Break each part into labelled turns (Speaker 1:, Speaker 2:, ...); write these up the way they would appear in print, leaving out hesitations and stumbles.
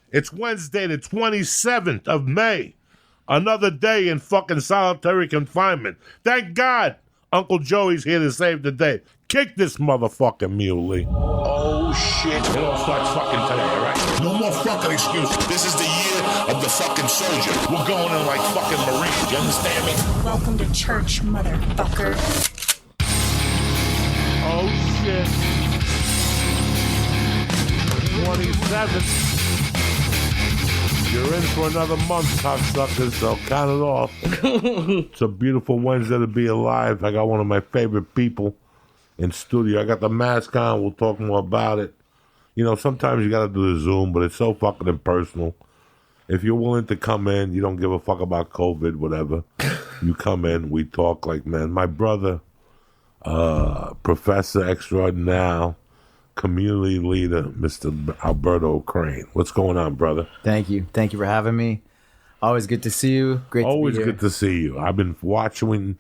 Speaker 1: It's Wednesday, the 27th of May. Another day in fucking solitary confinement. Thank God Uncle Joey's here to save the day. Kick this motherfucking muley.
Speaker 2: Oh, shit.
Speaker 1: It all starts fucking today, all right?
Speaker 2: No more fucking excuses. This is the year of the fucking soldier. We're going in like fucking Marines. You understand me?
Speaker 3: Welcome to church, motherfucker.
Speaker 1: Oh, shit. 27th. You're in for another month, cocksuckers, so count it off. It's a beautiful Wednesday to be alive. I got one of my favorite people in studio. I got the mask on. We'll talk more about it. You know, sometimes you got to do the Zoom, but it's so fucking impersonal. If you're willing to come in, you don't give a fuck about COVID, whatever. You come in, we talk like men. My brother, Professor Extraordinaire, community leader, Mr. Alberto Crane. What's going on, brother?
Speaker 4: Thank you. Thank you for having me. Always good to see you. Great
Speaker 1: Always
Speaker 4: to be here.
Speaker 1: good to see you. I've been watching,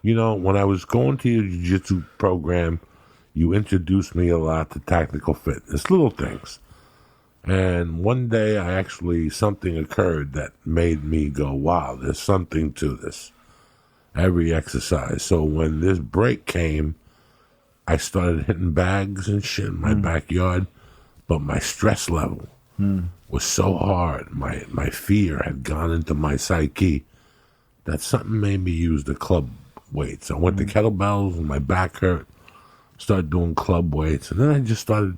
Speaker 1: you know, when I was going to your Jiu Jitsu program, you introduced me a lot to tactical fitness, little things. And one day something occurred that made me go, wow, there's something to this. Every exercise. So when this break came, I started hitting bags and shit in my backyard, but my stress level was so hard. My fear had gone into my psyche that something made me use the club weights. I went to kettlebells and my back hurt, started doing club weights, and then I just started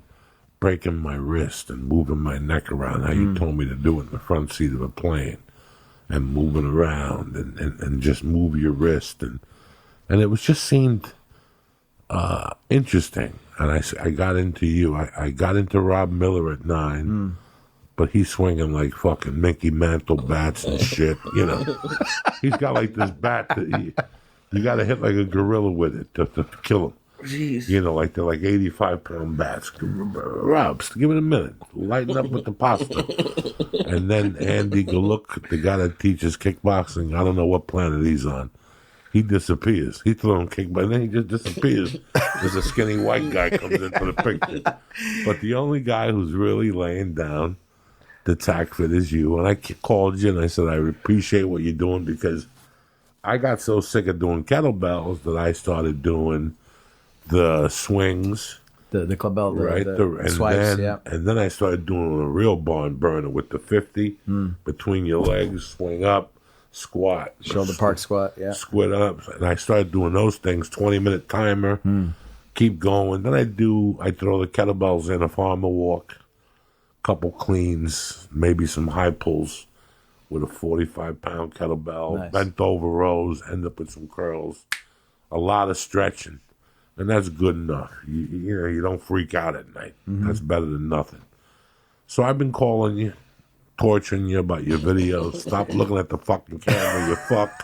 Speaker 1: breaking my wrist and moving my neck around how you told me to do it in the front seat of a plane, and moving around and just move your wrist. And it was just seemed interesting, and I got into you. I got into Rob Miller at 9, but he's swinging like fucking Mickey Mantle bats and shit. You know, he's got like this bat that you got to hit like a gorilla with it to kill him.
Speaker 5: Jeez.
Speaker 1: You know, like they're like 85-pound bats. Rob, give it a minute. Lighten up with the pasta. And then Andy Galuk, the guy that teaches kickboxing, I don't know what planet he's on. He disappears. He throws him kickback, and then he just disappears. There's a skinny white guy comes into the picture. But the only guy who's really laying down the tack fit is you. And I called you and I said, I appreciate what you're doing, because I got so sick of doing kettlebells that I started doing the swings.
Speaker 4: The club belt,
Speaker 1: right?
Speaker 4: the swipes, yeah.
Speaker 1: And then I started doing a real barn burner with the 50 between your legs, swing up, squat,
Speaker 4: shoulder park squat, yeah,
Speaker 1: squat up, and I started doing those things. 20-minute timer, keep going. Then I throw the kettlebells in, a farmer walk, couple cleans, maybe some high pulls with a 45-pound kettlebell,
Speaker 4: nice.
Speaker 1: Bent over rows, end up with some curls, a lot of stretching, and that's good enough. You know, you don't freak out at night. That's better than nothing. So I've been calling you, torturing you about your videos. Stop looking at the fucking camera, you fuck.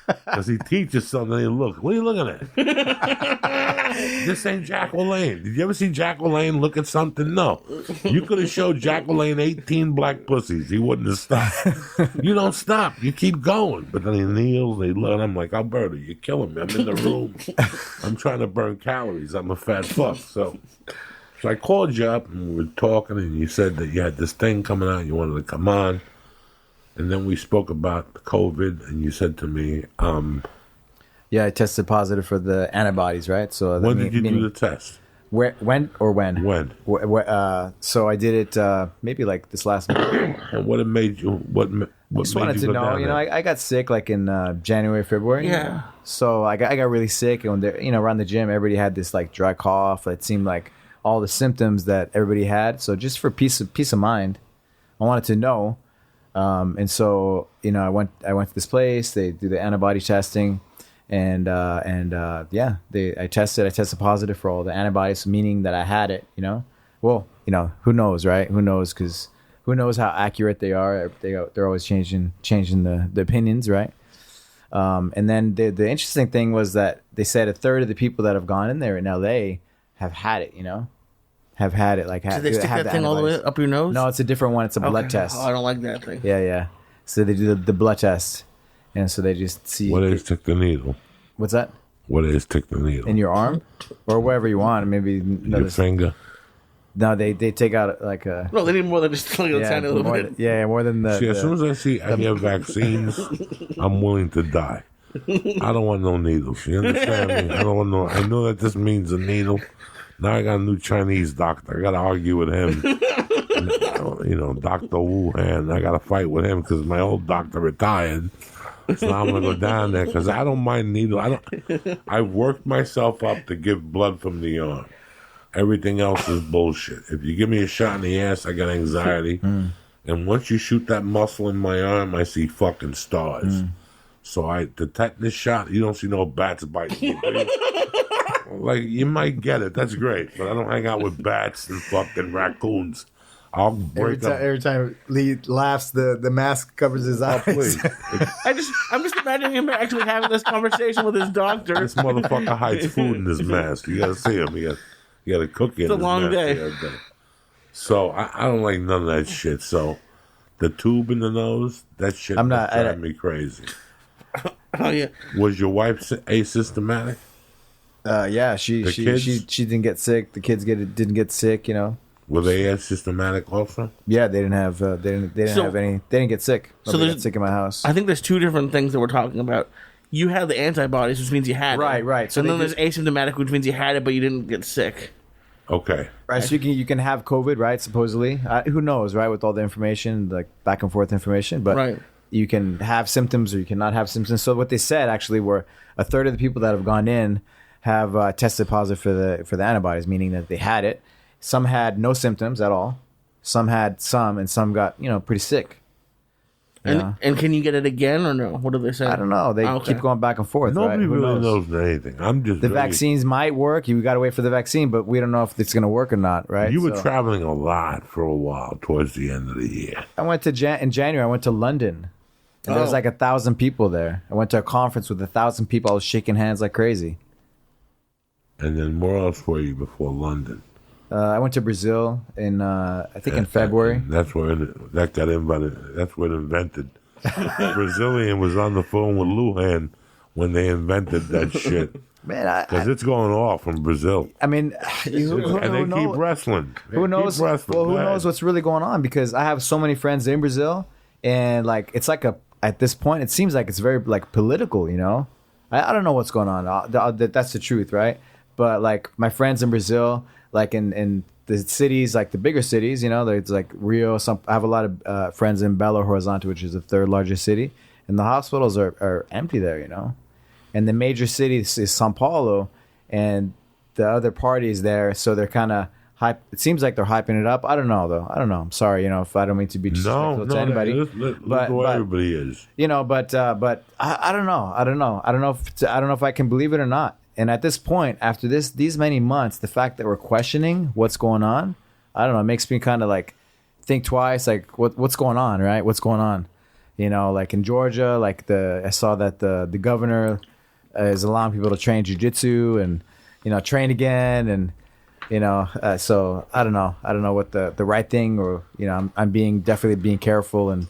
Speaker 1: Because he teaches something, and look. What are you looking at? This ain't Jack LaLanne. Did you ever see Jack LaLanne look at something? No. You could have showed Jack LaLanne 18 black pussies. He wouldn't have stopped. You don't stop. You keep going. But then he kneels, they look, and I'm like, Alberto, you're killing me. I'm in the room. I'm trying to burn calories. I'm a fat fuck. So I called you up, and we were talking, and you said that you had this thing coming out, and you wanted to come on. And then we spoke about COVID, and you said to me,
Speaker 4: yeah, I tested positive for the antibodies, right? So
Speaker 1: when did you do the test?
Speaker 4: When?
Speaker 1: When?
Speaker 4: So I did it maybe like this last month.
Speaker 1: And what it made you? What
Speaker 4: Just
Speaker 1: made
Speaker 4: wanted
Speaker 1: you
Speaker 4: to
Speaker 1: go
Speaker 4: know,
Speaker 1: down
Speaker 4: you know,
Speaker 1: there?
Speaker 4: I got sick like in January, February.
Speaker 5: Yeah.
Speaker 4: So I got really sick, and around the gym, everybody had this like dry cough. It seemed like all the symptoms that everybody had. So just for peace of mind, I wanted to know. And so, I went to this place, they do the antibody testing, and I tested positive for all the antibodies, meaning that I had it, well, who knows, right? Who knows? Cause who knows how accurate they are. They're always changing the opinions. Right. And then the interesting thing was that they said a third of the people that have gone in there in LA have had it, have had it. Like,
Speaker 5: Did they stick that thing all the way up your nose?
Speaker 4: No, it's a different one. It's a blood test.
Speaker 5: Oh, I don't like that thing.
Speaker 4: Yeah. So they do the blood test, and so they just see.
Speaker 1: What is stick the needle?
Speaker 4: What's that?
Speaker 1: What is stick the needle?
Speaker 4: In your arm, or wherever you want. Maybe
Speaker 1: your finger.
Speaker 4: No, they take out like a.
Speaker 5: No, they need more than just like a tiny little
Speaker 4: more
Speaker 5: bit.
Speaker 4: more than the.
Speaker 1: See, as soon as I see any of vaccines, I'm willing to die. I don't want no needles. You understand me? I don't want no. I know that this means a needle. Now I got a new Chinese doctor. I got to argue with him. Dr. Wuhan. I got to fight with him because my old doctor retired. So now I'm gonna go down there because I don't mind needle. I worked myself up to give blood from the arm. Everything else is bullshit. If you give me a shot in the ass, I got anxiety. And once you shoot that muscle in my arm, I see fucking stars. So the tetanus shot, you don't see no bats biting you. Like, you might get it. That's great. But I don't hang out with bats and fucking raccoons. I'll break up.
Speaker 4: Every time Lee laughs, the mask covers his eyes.
Speaker 1: Please.
Speaker 5: I'm just imagining him actually having this conversation with his doctor.
Speaker 1: This motherfucker hides food in his mask. You gotta see him. You got a cookie in
Speaker 5: It's a
Speaker 1: his
Speaker 5: long
Speaker 1: mask.
Speaker 5: day.
Speaker 1: So I don't like none of that shit. So the tube in the nose, that shit drive me crazy.
Speaker 5: Oh yeah.
Speaker 1: Was your wife asymptomatic?
Speaker 4: Yeah, she didn't get sick. The kids didn't get sick.
Speaker 1: Were they asymptomatic also?
Speaker 4: Yeah, they didn't have they didn't have any. They didn't get sick. Nobody got sick in my house.
Speaker 5: I think there's two different things that we're talking about. You had the antibodies, which means you had it.
Speaker 4: Right.
Speaker 5: So then there's asymptomatic, which means you had it, but you didn't get sick.
Speaker 1: Okay.
Speaker 4: Right, so you can have COVID, right? Supposedly, who knows, right? With all the information, like back and forth information, but you can have symptoms or you cannot have symptoms. So what they said actually were a third of the people that have gone in have tested positive for the antibodies, meaning that they had it. Some had no symptoms at all. Some had some, and some got pretty sick.
Speaker 5: And can you get it again or no? What do they say?
Speaker 4: I don't know. They keep going back and forth.
Speaker 1: Nobody
Speaker 4: right?
Speaker 1: really knows anything. I'm just
Speaker 4: the vaccines might work. You got to wait for the vaccine, but we don't know if it's going to work or not. Right?
Speaker 1: You were traveling a lot for a while towards the end of the year.
Speaker 4: I went to in January. I went to London. And there was like 1,000 people there. I went to a conference with 1,000 people. I was shaking hands like crazy.
Speaker 1: And then where else were you before London?
Speaker 4: I went to Brazil in in February.
Speaker 1: And that's where that got invented. That's what invented. Brazilian was on the phone with Lujan when they invented that shit. Man, because it's going off from Brazil.
Speaker 4: I mean,
Speaker 1: and they keep wrestling.
Speaker 4: Who knows? Well, who knows what's really going on? Because I have so many friends in Brazil, and like it's like at this point, it seems like it's very like political. I don't know what's going on. That's the truth, right? But like my friends in Brazil, like in the cities, like the bigger cities, there's like Rio. I have a lot of friends in Belo Horizonte, which is the third largest city, and the hospitals are empty there, And the major city is São Paulo, and the other parties there, so they're kind of hype. It seems like they're hyping it up. I don't know though. I don't know. I'm sorry, if I don't mean to be disrespectful to anybody.
Speaker 1: But everybody is.
Speaker 4: But I don't know. I don't know if I can believe it or not. And at this point, after these many months, the fact that we're questioning what's going on, I don't know, it makes me kind of like think twice, like what's going on, right? What's going on? Like in Georgia, like I saw that the governor is allowing people to train Jiu Jitsu and train again, and so I don't know what the right thing, or I'm definitely being careful and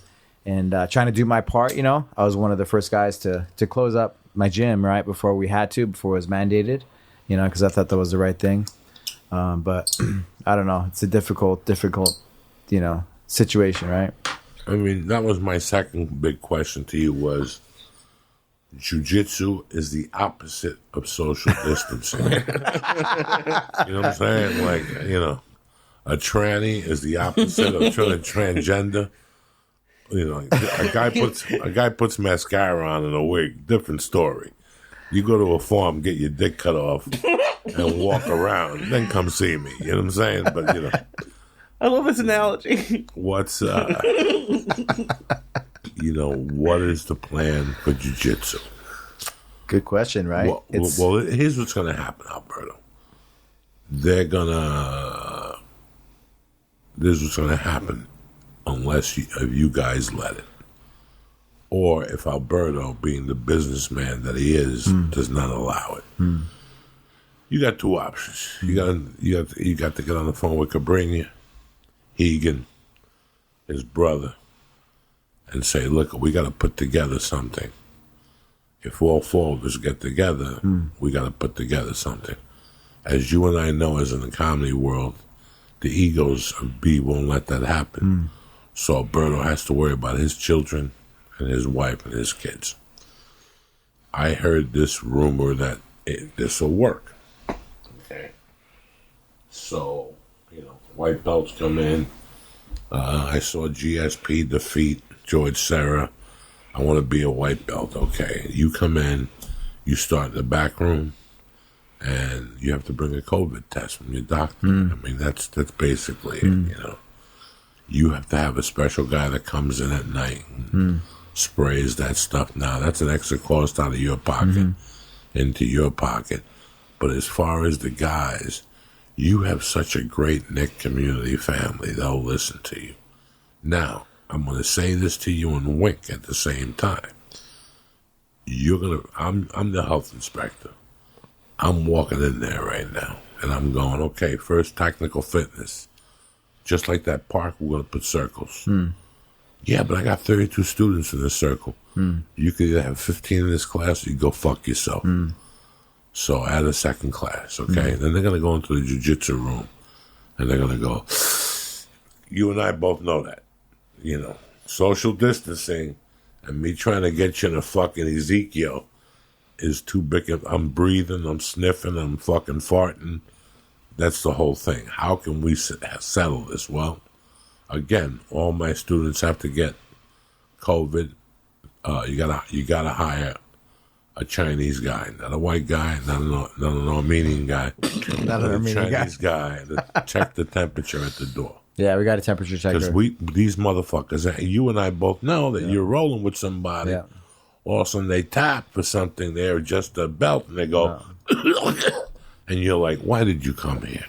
Speaker 4: trying to do my part. I was one of the first guys to close up my gym right before it was mandated, because I thought that was the right thing. But I don't know. It's a difficult, situation, right?
Speaker 1: I mean, that was my second big question to you was, jiu-jitsu is the opposite of social distancing. You know what I'm saying? Like, a tranny is the opposite of transgender. A guy puts mascara on and a wig, different story. You go to a farm, get your dick cut off, and walk around, then come see me. You know what I'm saying? But
Speaker 5: I love this analogy.
Speaker 1: What's what is the plan for jiu-jitsu?
Speaker 4: Good question, right?
Speaker 1: Well, here's what's going to happen, Alberto. This is what's going to happen unless you guys let it. Or if Alberto, being the businessman that he is, does not allow it. You got two options. You got to get on the phone with Cabrini, Hegan, his brother, and say, look, we got to put together something. If all four of us get together, we got to put together something. As you and I know, as in the comedy world, the egos of B won't let that happen. So Alberto has to worry about his children and his wife and his kids. I heard this rumor that this will work. Okay. So, white belts come in. I saw GSP defeat George Serra. I want to be a white belt. Okay. You come in, you start in the back room, and you have to bring a COVID test from your doctor. I mean, that's basically it, You have to have a special guy that comes in at night and sprays that stuff. Now, that's an extra cost out of your pocket into your pocket. But as far as the guys, you have such a great Nick community family. They'll listen to you. Now, I'm going to say this to you and wink at the same time. I'm the health inspector. I'm walking in there right now, and I'm going, okay, first technical fitness. Just like that park, we're going to put circles. Yeah, but I got 32 students in this circle. You could either have 15 in this class or you go fuck yourself. So add a second class, okay? Then they're going to go into the jiu-jitsu room, and they're going to go, you and I both know that. Social distancing and me trying to get you in a fucking Ezekiel is too big. I'm breathing, I'm sniffing, I'm fucking farting. That's the whole thing. How can we settle this? Well, again, all my students have to get COVID. You gotta hire a Chinese guy, not a white guy, not an Armenian guy,
Speaker 4: Not an Armenian
Speaker 1: Chinese guy to check the temperature at the door.
Speaker 4: Yeah, we got a temperature checker.
Speaker 1: Because these motherfuckers, you and I both know that you're rolling with somebody.
Speaker 4: Yeah.
Speaker 1: All of a sudden they tap for something, they adjust a belt, and they go, and you're like, why did you come here?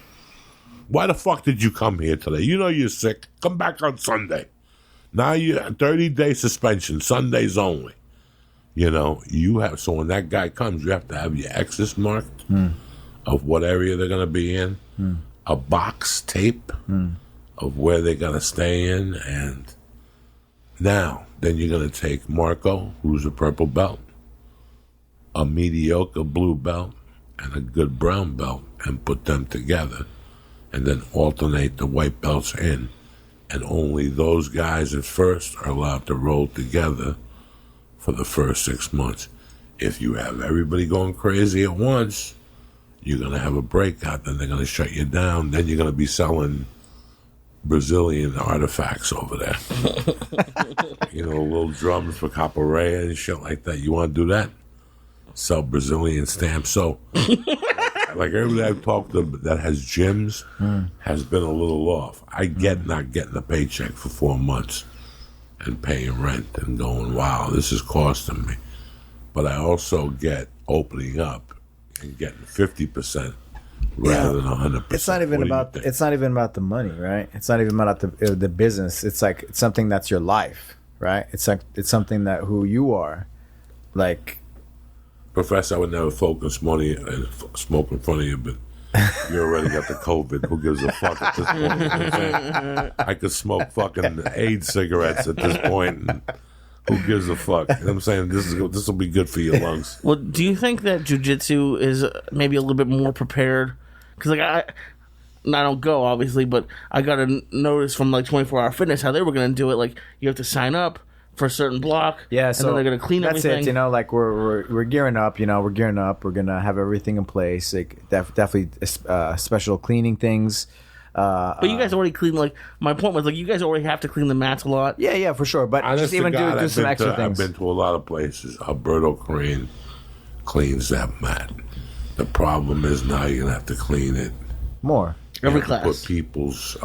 Speaker 1: Why the fuck did you come here today? You know you're sick. Come back on Sunday. Now you 30-day suspension, Sundays only. So when that guy comes, you have to have your X's marked of what area they're going to be in, a box tape of where they're going to stay in, and now then you're going to take Marco, who's a purple belt, a mediocre blue belt, and a good brown belt, and put them together, and then alternate the white belts in, and only those guys at first are allowed to roll together for the first 6 months. If you have everybody going crazy at once, you're going to have a breakout, then they're going to shut you down, then you're going to be selling Brazilian artifacts over there. Little drums for capoeira and shit like that. You want to do that? Sell Brazilian stamps. So, like everybody I've talked to that has gyms has been a little off. I get not getting a paycheck for 4 months and paying rent and going, wow, this is costing me. But I also get opening up and getting 50% rather than 100%.
Speaker 4: It's not even about the money, right? It's not even about the business. It's like it's something that's your life, right? It's like it's something that who you are. Like,
Speaker 1: Professor, I would never focus money and smoke in front of you, but you already got the COVID. Who gives a fuck at this point? You know what I'm saying? I could smoke fucking AIDS cigarettes at this point, and who gives a fuck? You know what I'm saying? This will be good for your lungs.
Speaker 5: Well, do you think that jiu-jitsu is maybe a little bit more prepared? Because I don't go, obviously, but I got a notice from 24 Hour Fitness how they were going to do it. Like, you have to sign up for a certain block.
Speaker 4: Yeah,
Speaker 5: and
Speaker 4: so
Speaker 5: then they're going to clean
Speaker 4: that's
Speaker 5: everything.
Speaker 4: It, we're gearing up. We're gearing up. We're going to have everything in place. Like, definitely special cleaning things.
Speaker 5: But you guys already clean. My point was, you guys already have to clean the mats a lot.
Speaker 4: Yeah, for sure. But
Speaker 1: Honest
Speaker 4: just even
Speaker 1: to God,
Speaker 4: do some extra things.
Speaker 1: I've been to a lot of places. Alberto Crane cleans that mat. The problem is now you're going to have to clean it
Speaker 4: more.
Speaker 5: Every
Speaker 1: class. Put people's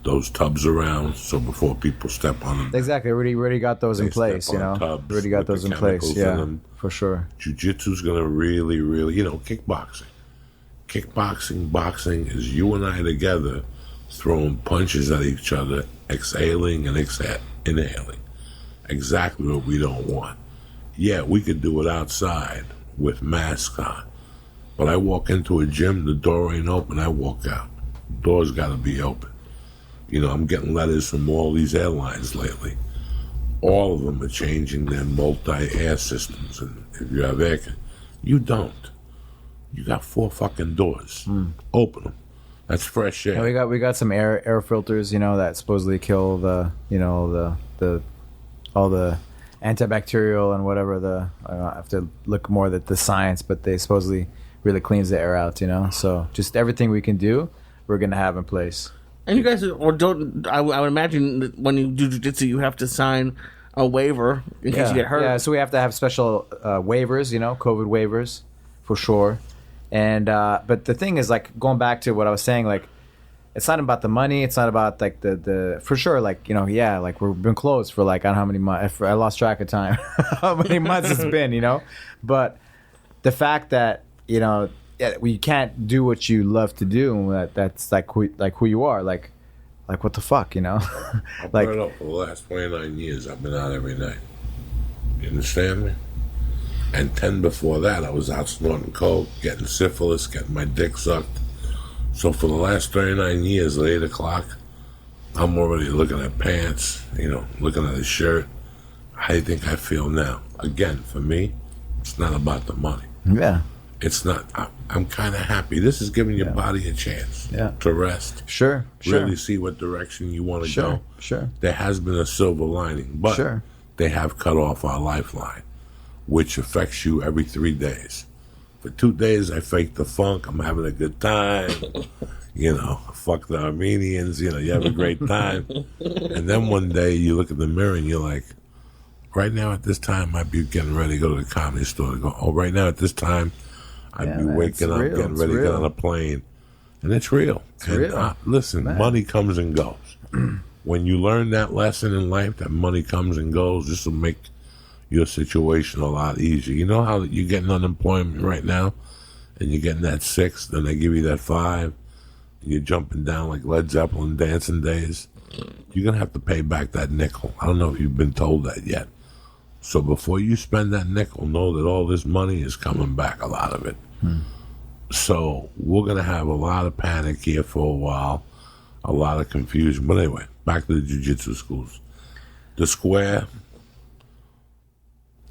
Speaker 1: those tubs around, so before people step on them.
Speaker 4: Exactly. Already got those in place. Already got those in place. Yeah, for sure.
Speaker 1: Jiu-jitsu's going to really, really, kickboxing. Kickboxing, boxing is you and I together throwing punches at each other, exhaling and inhaling. Exactly what we don't want. Yeah, we could do it outside with masks on. But I walk into a gym, the door ain't open, I walk out. The door's got to be open. I'm getting letters from all these airlines lately. All of them are changing their multi-air systems. And if you have air, you don't. You got 4 fucking doors. Open them. That's fresh air.
Speaker 4: And we got some air filters, that supposedly kill the all the antibacterial and whatever I have to look more at the science, but they supposedly really cleans the air out, So just everything we can do, we're gonna have in place.
Speaker 5: And you guys, I would imagine that when you do jiu-jitsu, you have to sign a waiver in case you get hurt.
Speaker 4: Yeah, so we have to have special waivers, COVID waivers, for sure. And but the thing is, like, going back to what I was saying, like, it's not about the money. It's not about like the for sure, like, like we've been closed for like I don't know how many months. I lost track of time, how many months it's been, But the fact that we can't do what you love to do, that's like who you are, like what the fuck,
Speaker 1: Like, for the last 29 years, I've been out every night. You understand me? And 10 before that, I was out snorting coke, getting syphilis, getting my dick sucked. So for the last 39 years, at 8 o'clock, I'm already looking at pants, looking at a shirt. How do you think I feel now? Again, for me, it's not about the money.
Speaker 4: Yeah.
Speaker 1: It's not. I'm kind of happy. This is giving your body a chance to rest.
Speaker 4: Sure.
Speaker 1: Really see what direction you want to go.
Speaker 4: Sure.
Speaker 1: There has been a silver lining, but they have cut off our lifeline, which affects you every 3 days. For 2 days, I fake the funk. I'm having a good time. Fuck the Armenians. You have a great time. And then one day you look in the mirror and you're like, right now at this time, I'd be getting ready to go to the comedy store to go, right now at this time, I'd be waking up, getting ready to get on a plane. And it's real.
Speaker 4: It's real.
Speaker 1: Listen, money comes and goes. When you learn that lesson in life, that money comes and goes, this will make your situation a lot easier. You know how you're getting unemployment right now, and you're getting that 6, then they give you that 5, and you're jumping down like Led Zeppelin dancing days. You're going to have to pay back that nickel. I don't know if you've been told that yet. So before you spend that nickel, know that all this money is coming back, a lot of it. So we're going to have a lot of panic here for a while, a lot of confusion. But anyway, back to the jiu-jitsu schools. The square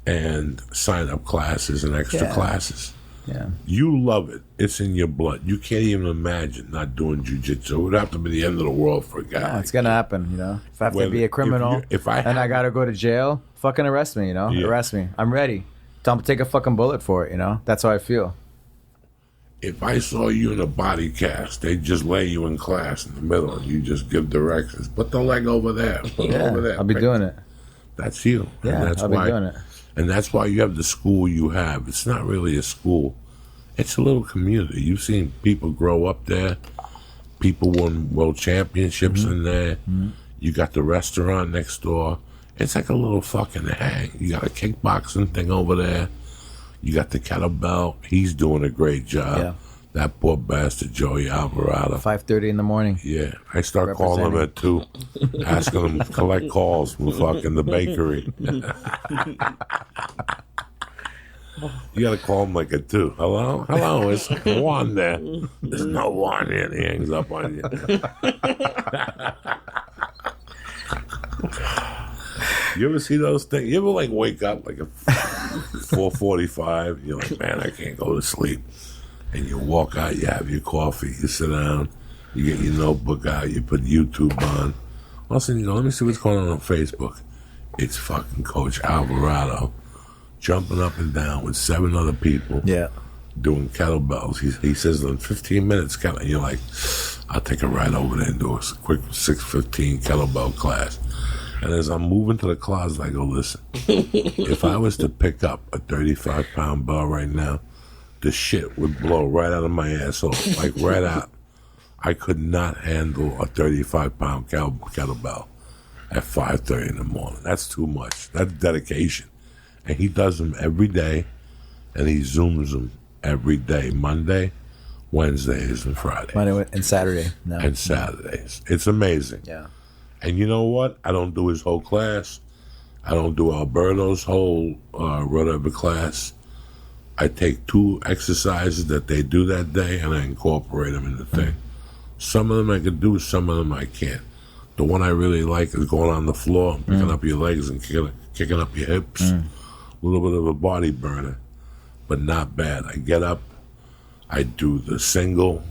Speaker 1: and sign-up classes and extra classes.
Speaker 4: Yeah.
Speaker 1: You love it. It's in your blood. You can't even imagine not doing jiu-jitsu. It would have to be the end of the world for a guy.
Speaker 4: Yeah, it's going to happen, If I have to be a criminal and I got to go to jail, fucking arrest me, Arrest me. I'm ready. Tell them to take a fucking bullet for it, That's how I feel.
Speaker 1: If I saw you in a body cast, they'd just lay you in class in the middle and you just give directions. Put the leg over there. Put it over there.
Speaker 4: I'll be doing it.
Speaker 1: That's you.
Speaker 4: Yeah,
Speaker 1: and that's
Speaker 4: I'll be doing it.
Speaker 1: And that's why you have the school you have. It's not really a school. It's a little community. You've seen people grow up there. People won world championships in there. You got the restaurant next door. It's like a little fucking hang. You got a kickboxing thing over there. You got the kettlebell. He's doing a great job. Yeah. That poor bastard, Joey Alvarado.
Speaker 4: 5:30 in the morning.
Speaker 1: Yeah. I start calling him at 2, asking him to collect calls from fucking the bakery. You got to call him like at 2. Hello, is Juan there? There's no Juan here. He hangs up on you. You ever see those things? You ever wake up like at 4:45? You're like, man, I can't go to sleep. And you walk out, you have your coffee, you sit down, you get your notebook out, you put YouTube on. All of a sudden you go, let me see what's going on Facebook. It's fucking Coach Alvarado jumping up and down with 7 other people.
Speaker 4: Yeah.
Speaker 1: Doing kettlebells. He says in 15 minutes, and you're like, I'll take a ride over there and do a quick 6:15 kettlebell class. And as I'm moving to the closet, I go, listen, if I was to pick up a 35-pound bell right now, the shit would blow right out of my asshole, right out. I could not handle a 35-pound kettlebell at 5:30 in the morning. That's too much. That's dedication. And he does them every day, and he Zooms them every day, Monday, Wednesdays, and Fridays.
Speaker 4: Monday and Saturday. No.
Speaker 1: And Saturdays. It's amazing.
Speaker 4: Yeah.
Speaker 1: And you know what? I don't do his whole class. I don't do Alberto's whole whatever class. I take 2 exercises that they do that day, and I incorporate them in the thing. Some of them I can do, some of them I can't. The one I really like is going on the floor, picking up your legs and kicking up your hips. A little bit of a body burner, but not bad. I get up, I do the single,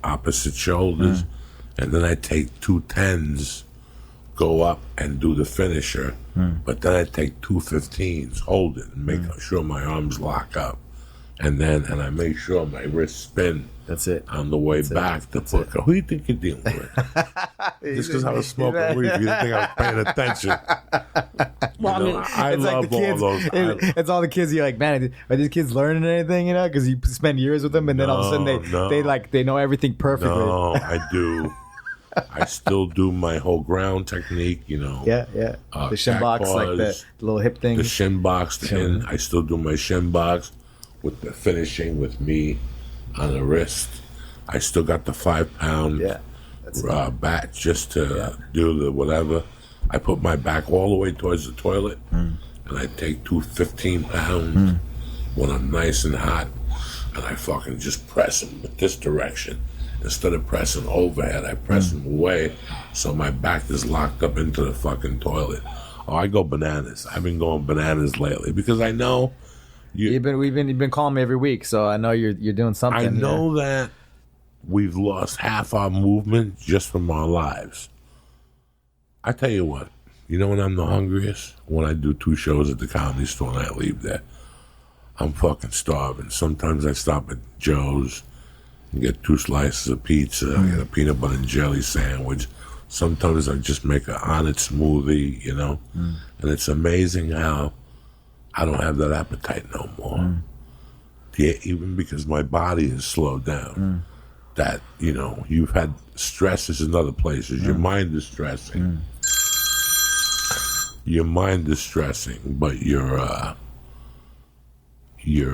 Speaker 1: opposite shoulders, and then I take 2 10s, go up and do the finisher, but then I take 2 15s, hold it, and make sure my arms lock up, and I make sure my wrists spin.
Speaker 4: That's it.
Speaker 1: On the way back to put. Who do you think you're dealing with? Just because I was smoking weed, you didn't think I was paying attention.
Speaker 5: Well, I mean,
Speaker 1: I
Speaker 4: it's
Speaker 1: love
Speaker 4: like the
Speaker 1: all
Speaker 4: kids.
Speaker 1: those.
Speaker 4: It's all the kids. You're like, man, are these kids learning anything? You know, because you spend years with them, and then all of a sudden they know everything perfectly.
Speaker 1: No, I do. I still do my whole ground technique. You know.
Speaker 4: Yeah. The shin box, like the little hip thing.
Speaker 1: The shin box. I still do my shin box with the finishing with me on the wrist. I still got the 5-pound bat just to do the whatever. I put my back all the way towards the toilet, and I take 2 15-pounds when I'm nice and hot, and I fucking just press them in this direction. Instead of pressing overhead, I press them away, so my back is locked up into the fucking toilet. Oh, I go bananas. I've been going bananas lately because I know
Speaker 4: you've been calling me every week, so I know you're doing something.
Speaker 1: I know that we've lost half our movement just from our lives. I tell you what, you know when I'm the hungriest? When I do 2 shows at the Comedy Store and I leave there. I'm fucking starving. Sometimes I stop at Joe's and get 2 slices of pizza. I get a peanut butter and jelly sandwich. Sometimes I just make an on-it smoothie, you know? And it's amazing how I don't have that appetite no more. Yeah, even because my body is slowed down. That, you know, you've had stresses in other places. Your mind is stressing. Your mind is stressing, but your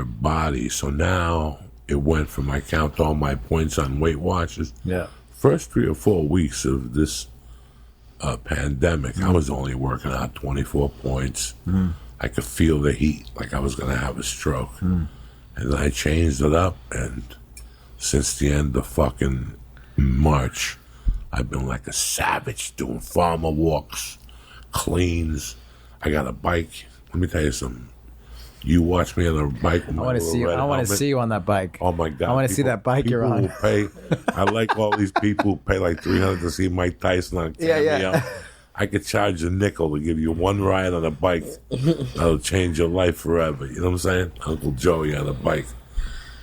Speaker 1: body. So now it went from, I count all my points on Weight Watchers.
Speaker 4: Yeah.
Speaker 1: First 3 or 4 weeks of this pandemic, I was only working out 24 points. I could feel the heat, like I was going to have a stroke. And then I changed it up, and since the end of fucking March, I've been like a savage doing farmer walks, cleans. I got a bike. Let me tell you something. You watch me on a bike. With
Speaker 4: I want to see. I want to see you on that bike.
Speaker 1: Oh my God!
Speaker 4: I want to see that bike you're on.
Speaker 1: I like all these people who pay like $300 to see Mike Tyson on cameo.
Speaker 4: Yeah.
Speaker 1: I could charge a nickel to give you one ride on a bike. That'll change your life forever. You know what I'm saying? Uncle Joey on a bike.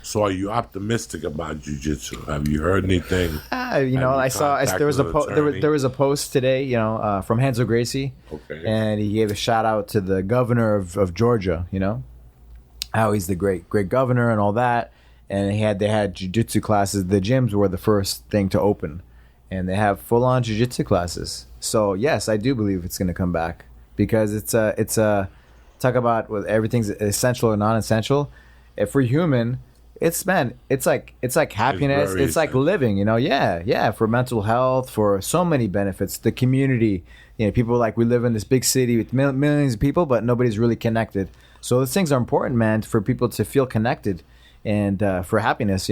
Speaker 1: So are you optimistic about jiu-jitsu? Have you heard anything?
Speaker 4: I saw there was a post today, from Hansel Gracie.
Speaker 1: Okay.
Speaker 4: And he gave a shout out to the governor of Georgia, how he's the great governor and all that. And they had jiu-jitsu classes. The gyms were the first thing to open. And they have full-on jiu-jitsu classes. So yes, I do believe it's going to come back because it's talk about whether everything's essential or non-essential. If we're human, it's like happiness. It's like living, for mental health, for so many benefits. The community, people we live in this big city with millions of people, but nobody's really connected. So those things are important, man, for people to feel connected and for happiness,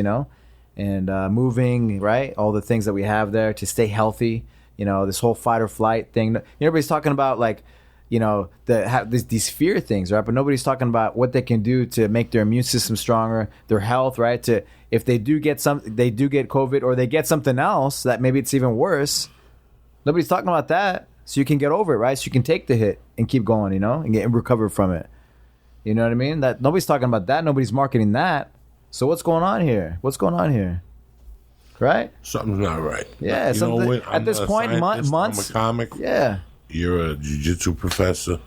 Speaker 4: and moving, right? All the things that we have there to stay healthy. This whole fight or flight thing. Everybody's talking about these fear things, right? But nobody's talking about what they can do to make their immune system stronger, their health, right? To if they do get COVID or they get something else that maybe it's even worse. Nobody's talking about that, so you can get over it, right? So you can take the hit and keep going, and recover from it. You know what I mean? That nobody's talking about that. Nobody's marketing that. So what's going on here? Right?
Speaker 1: Something's not right.
Speaker 4: Yeah, something. At this point, months.
Speaker 1: I'm a comic.
Speaker 4: Yeah.
Speaker 1: You're a jiu-jitsu professor.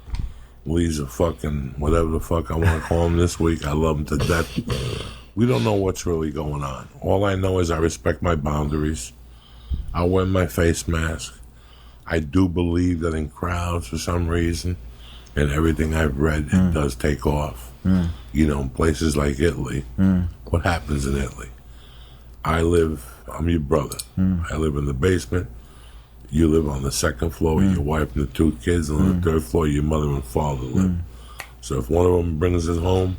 Speaker 1: Lee's a fucking whatever the fuck I want to call him this week. I love him to death. We don't know what's really going on. All I know is I respect my boundaries. I wear my face mask. I do believe that in crowds, for some reason, and everything I've read, it does take off. In places like Italy. What happens in Italy? I'm your brother. I live in the basement. You live on the second floor with your wife and the 2 kids, and on the third floor, your mother and father live. So if one of them brings it home,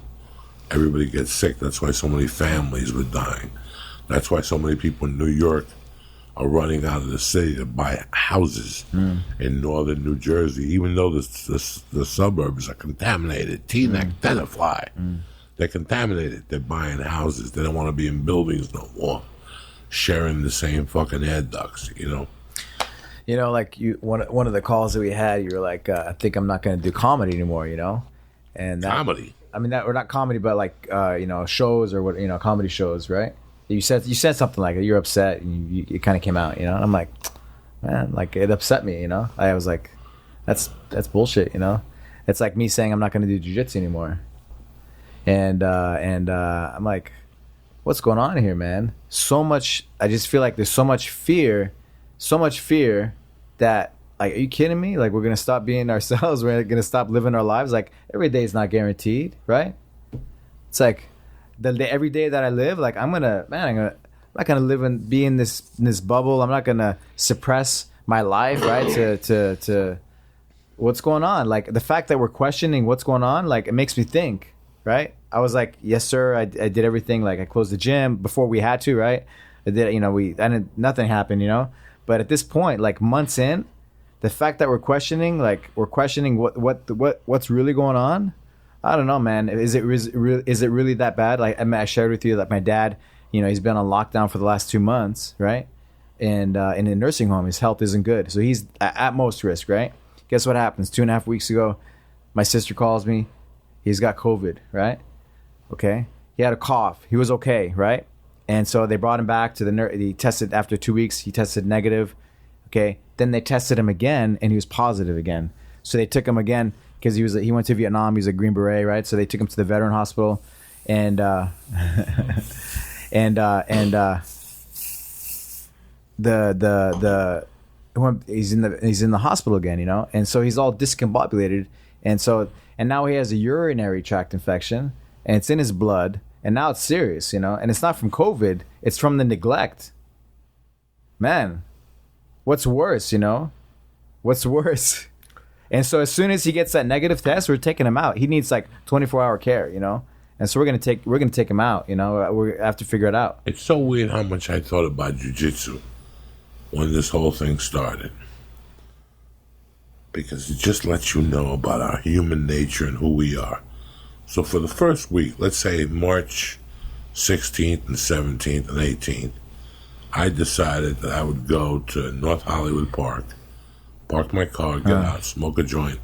Speaker 1: everybody gets sick. That's why so many families were dying. That's why so many people in New York are running out of the city to buy houses in northern New Jersey, even though the suburbs are contaminated. Teaneck, Tenafly. They're contaminated. They're buying houses. They don't want to be in buildings no more. sharing the same fucking air ducts, you know.
Speaker 4: You know, like one of the calls that we had, you were like, I think I'm not going to do comedy anymore, you know? And that,
Speaker 1: Comedy.
Speaker 4: I mean, that, or not comedy, but like, you know, shows or what, you know, comedy shows, right? You said something like you're upset and you kind of came out, you know? And I'm like, man, like it upset me, you know? I was like, that's bullshit, you know? It's like me saying I'm not going to do jiu-jitsu anymore. And I'm like, what's going on here, man? So much, I just feel like there's so much fear that, like, are you kidding me? Like, we're going to stop being ourselves. We're going to stop living our lives. Like, every day is not guaranteed, right? It's like every day that I live, like, I'm not going to live and be in this bubble. I'm not going to suppress my life, right? To what's going on? Like, the fact that we're questioning what's going on, like, it makes me think, right? I was like, yes, sir. I did everything. Like, I closed the gym before we had to, right? I did, you know, nothing happened, you know? But at this point, like months in, the fact that we're questioning what's really going on. I don't know, man. Is it really that bad? Like, I mean, I shared with you that my dad, you know, he's been on lockdown for the last 2 months, right? And in a nursing home, his health isn't good, so he's at most risk, right? Guess what happens? 2.5 weeks ago, my sister calls me. He's got COVID, right? Okay, he had a cough. He was okay, right? And so they brought him back to the nurse. He tested after 2 weeks. He tested negative. Okay. Then they tested him again, and he was positive again. So they took him again because he went to Vietnam. He was a Green Beret, right? So they took him to the veteran hospital, and he's in the hospital again, you know. And so he's all discombobulated, and now he has a urinary tract infection, and it's in his blood. And now it's serious, you know, and it's not from COVID. It's from the neglect. Man, what's worse, you know? What's worse? And so as soon as he gets that negative test, we're taking him out. He needs like 24-hour care, you know? And so we're gonna take him out, you know? We have to figure it out.
Speaker 1: It's so weird how much I thought about jiu-jitsu when this whole thing started. Because it just lets you know about our human nature and who we are. So for the first week, let's say March 16th and 17th and 18th, I decided that I would go to North Hollywood Park, park my car, get out, smoke a joint,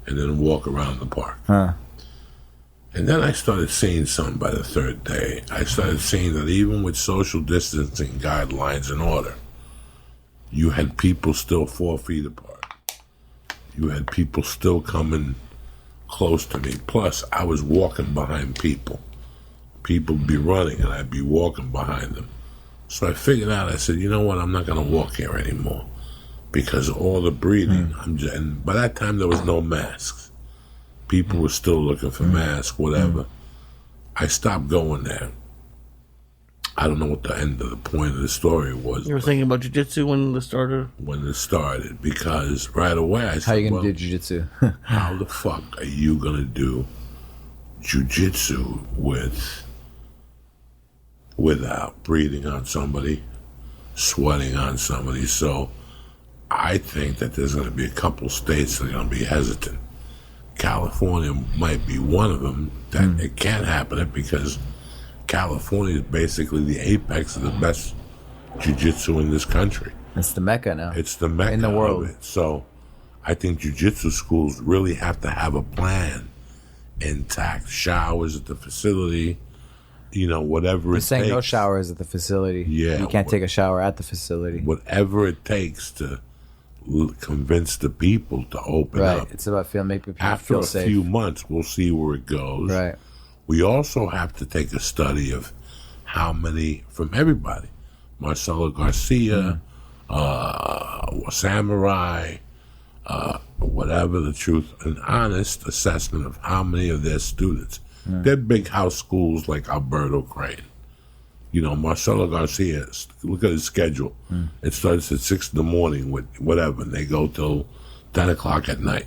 Speaker 1: and then walk around the park. And then I started seeing something by the third day. I started seeing that even with social distancing guidelines in order, you had people still 4 feet apart. You had people still coming close to me. Plus, I was walking behind people. People would be running, and I'd be walking behind them. So I figured out, I said, you know what, I'm not going to walk here anymore because of all the breathing. And by that time, there was no masks. People were still looking for masks, whatever. I stopped going there. I don't know what the end of the point of the story was.
Speaker 5: You were thinking about jiu-jitsu when this started?
Speaker 1: When it started, because right away I said,
Speaker 4: how are you going to do jiu-jitsu?
Speaker 1: How the fuck are you going to do jiu-jitsu without breathing on somebody, sweating on somebody? So I think that there's going to be a couple states that are going to be hesitant. California might be one of them that it can't happen because California is basically the apex of the best jiu-jitsu in this country.
Speaker 4: It's the Mecca now.
Speaker 1: It's the Mecca
Speaker 4: in the world.
Speaker 1: of it. So I think jiu-jitsu schools really have to have a plan intact. Showers at the facility, you know, whatever
Speaker 4: You're
Speaker 1: it
Speaker 4: saying
Speaker 1: takes.
Speaker 4: no showers at the facility.
Speaker 1: Yeah.
Speaker 4: You can't take a shower at the facility.
Speaker 1: Whatever it takes to convince the people to open
Speaker 4: Right.
Speaker 1: up.
Speaker 4: It's about making people
Speaker 1: After
Speaker 4: feel
Speaker 1: a
Speaker 4: safe.
Speaker 1: few months, we'll see where it goes.
Speaker 4: Right.
Speaker 1: We also have to take a study of how many, from everybody, Marcelo Garcia, Samurai, whatever the truth, an honest assessment of how many of their students. They're big house schools like Alberto Crane. You know, Marcelo Garcia, look at his schedule. It starts at 6 in the morning with whatever, and they go till 10 o'clock at night.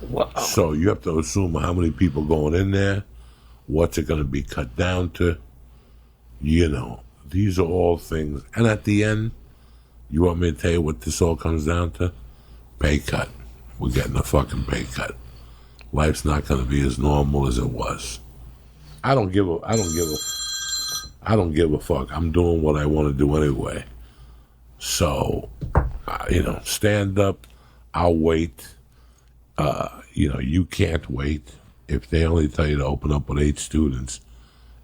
Speaker 5: Wow.
Speaker 1: So you have to assume how many people going in there, what's it going to be cut down to. You know, these are all things. And at the end, you want me to tell you what this all comes down to? Pay cut. We're getting a fucking pay cut. Life's not going to be as normal as it was. I don't give a I don't give a fuck. I'm doing what I want to do anyway. So, stand up. I'll wait. You can't wait. If they only tell you to open up with 8 students,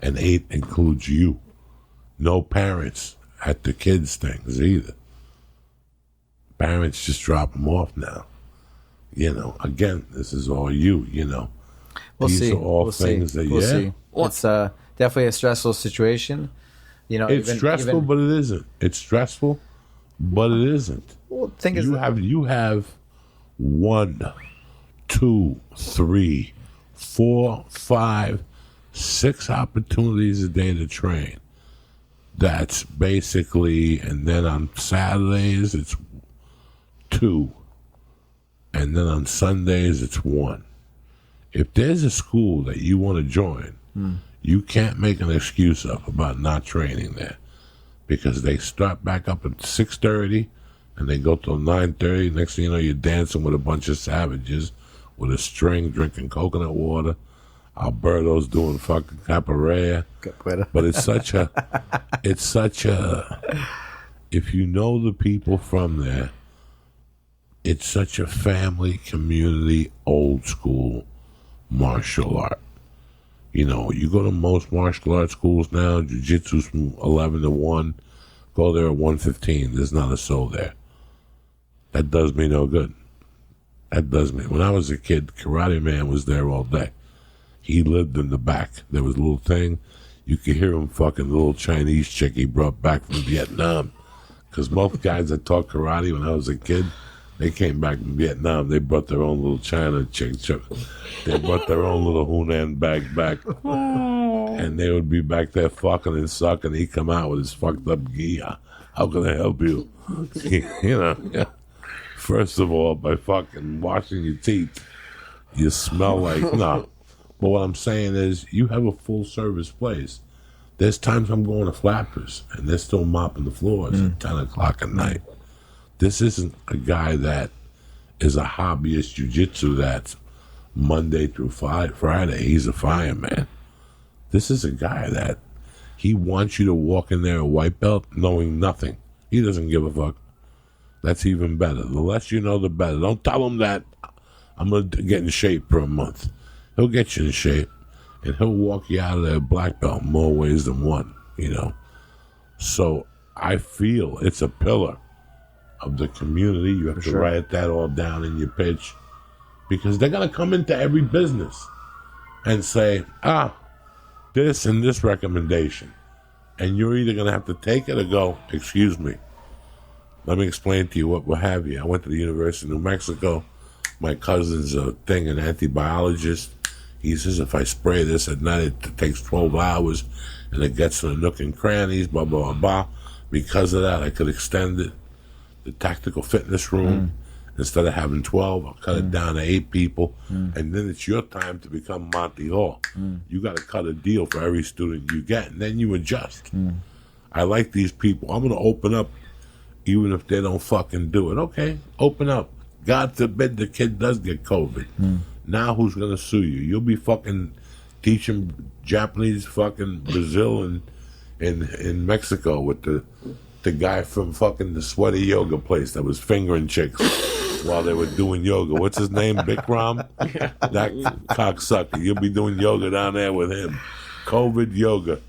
Speaker 1: and 8 includes you. No parents at the kids' things either. Parents just drop them off now. Again, this is all you,
Speaker 4: We'll
Speaker 1: These
Speaker 4: see.
Speaker 1: are all
Speaker 4: we'll
Speaker 1: things
Speaker 4: see.
Speaker 1: that,
Speaker 4: we'll
Speaker 1: yeah.
Speaker 4: see. It's definitely a stressful situation.
Speaker 1: It's stressful, but it isn't. It's stressful, but it isn't.
Speaker 4: Well, the thing is,
Speaker 1: You have 1, 2, 3, 4, 5, 6 opportunities a day to train. That's basically, and then on Saturdays it's 2, and then on Sundays it's 1. If there's a school that you want to join, you can't make an excuse up about not training there, because they start back up at 6:30 and they go till 9:30. Next thing you know, you're dancing with a bunch of savages with a string, drinking coconut water. Alberto's doing fucking capoeira. But it's such a, if you know the people from there, it's such a family, community, old school martial art. You go to most martial arts schools now, Jiu Jitsu's from 11 to 1. Go there at 1:15. There's not a soul there. That does me no good. That does me. When I was a kid, Karate Man was there all day. He lived in the back. There was a little thing. You could hear him fucking the little Chinese chick he brought back from Vietnam. Because most guys that taught karate when I was a kid, they came back from Vietnam. They brought their own little China chick. They brought their own little Hunan bag back. And they would be back there fucking and sucking. He'd come out with his fucked up gi. How can I help you? Yeah. First of all, by fucking washing your teeth, you smell like, no. But what I'm saying is, you have a full-service place. There's times I'm going to Flappers, and they're still mopping the floors at 10 o'clock at night. This isn't a guy that is a hobbyist jiu-jitsu that's Monday through Friday. He's a fireman. This is a guy that he wants you to walk in there a white belt knowing nothing. He doesn't give a fuck. That's even better. The less you know, the better. Don't tell him that I'm going to get in shape for a month. He'll get you in shape, and he'll walk you out of there black belt more ways than one, So I feel it's a pillar of the community. You have to write that all down in your pitch, because they're going to come into every business and say, this and this recommendation. And you're either going to have to take it or go, excuse me, let me explain to you what have you. I went to the University of New Mexico. My cousin's a thing, an anti-biologist. He says if I spray this at night, it takes 12 hours, and it gets to the nook and crannies, blah, blah, blah, blah. Because of that, I could extend it. The tactical fitness room, instead of having 12, I'll cut it down to 8 people, and then it's your time to become Monty Hall. You got to cut a deal for every student you get, and then you adjust. I like these people. I'm going to open up, even if they don't fucking do it. Okay, open up. God forbid the kid does get COVID. Now who's going to sue you? You'll be fucking teaching Japanese fucking Brazil and in Mexico with the guy from fucking the sweaty yoga place that was fingering chicks while they were doing yoga. What's his name? Bikram? That cocksucker. You'll be doing yoga down there with him. COVID yoga.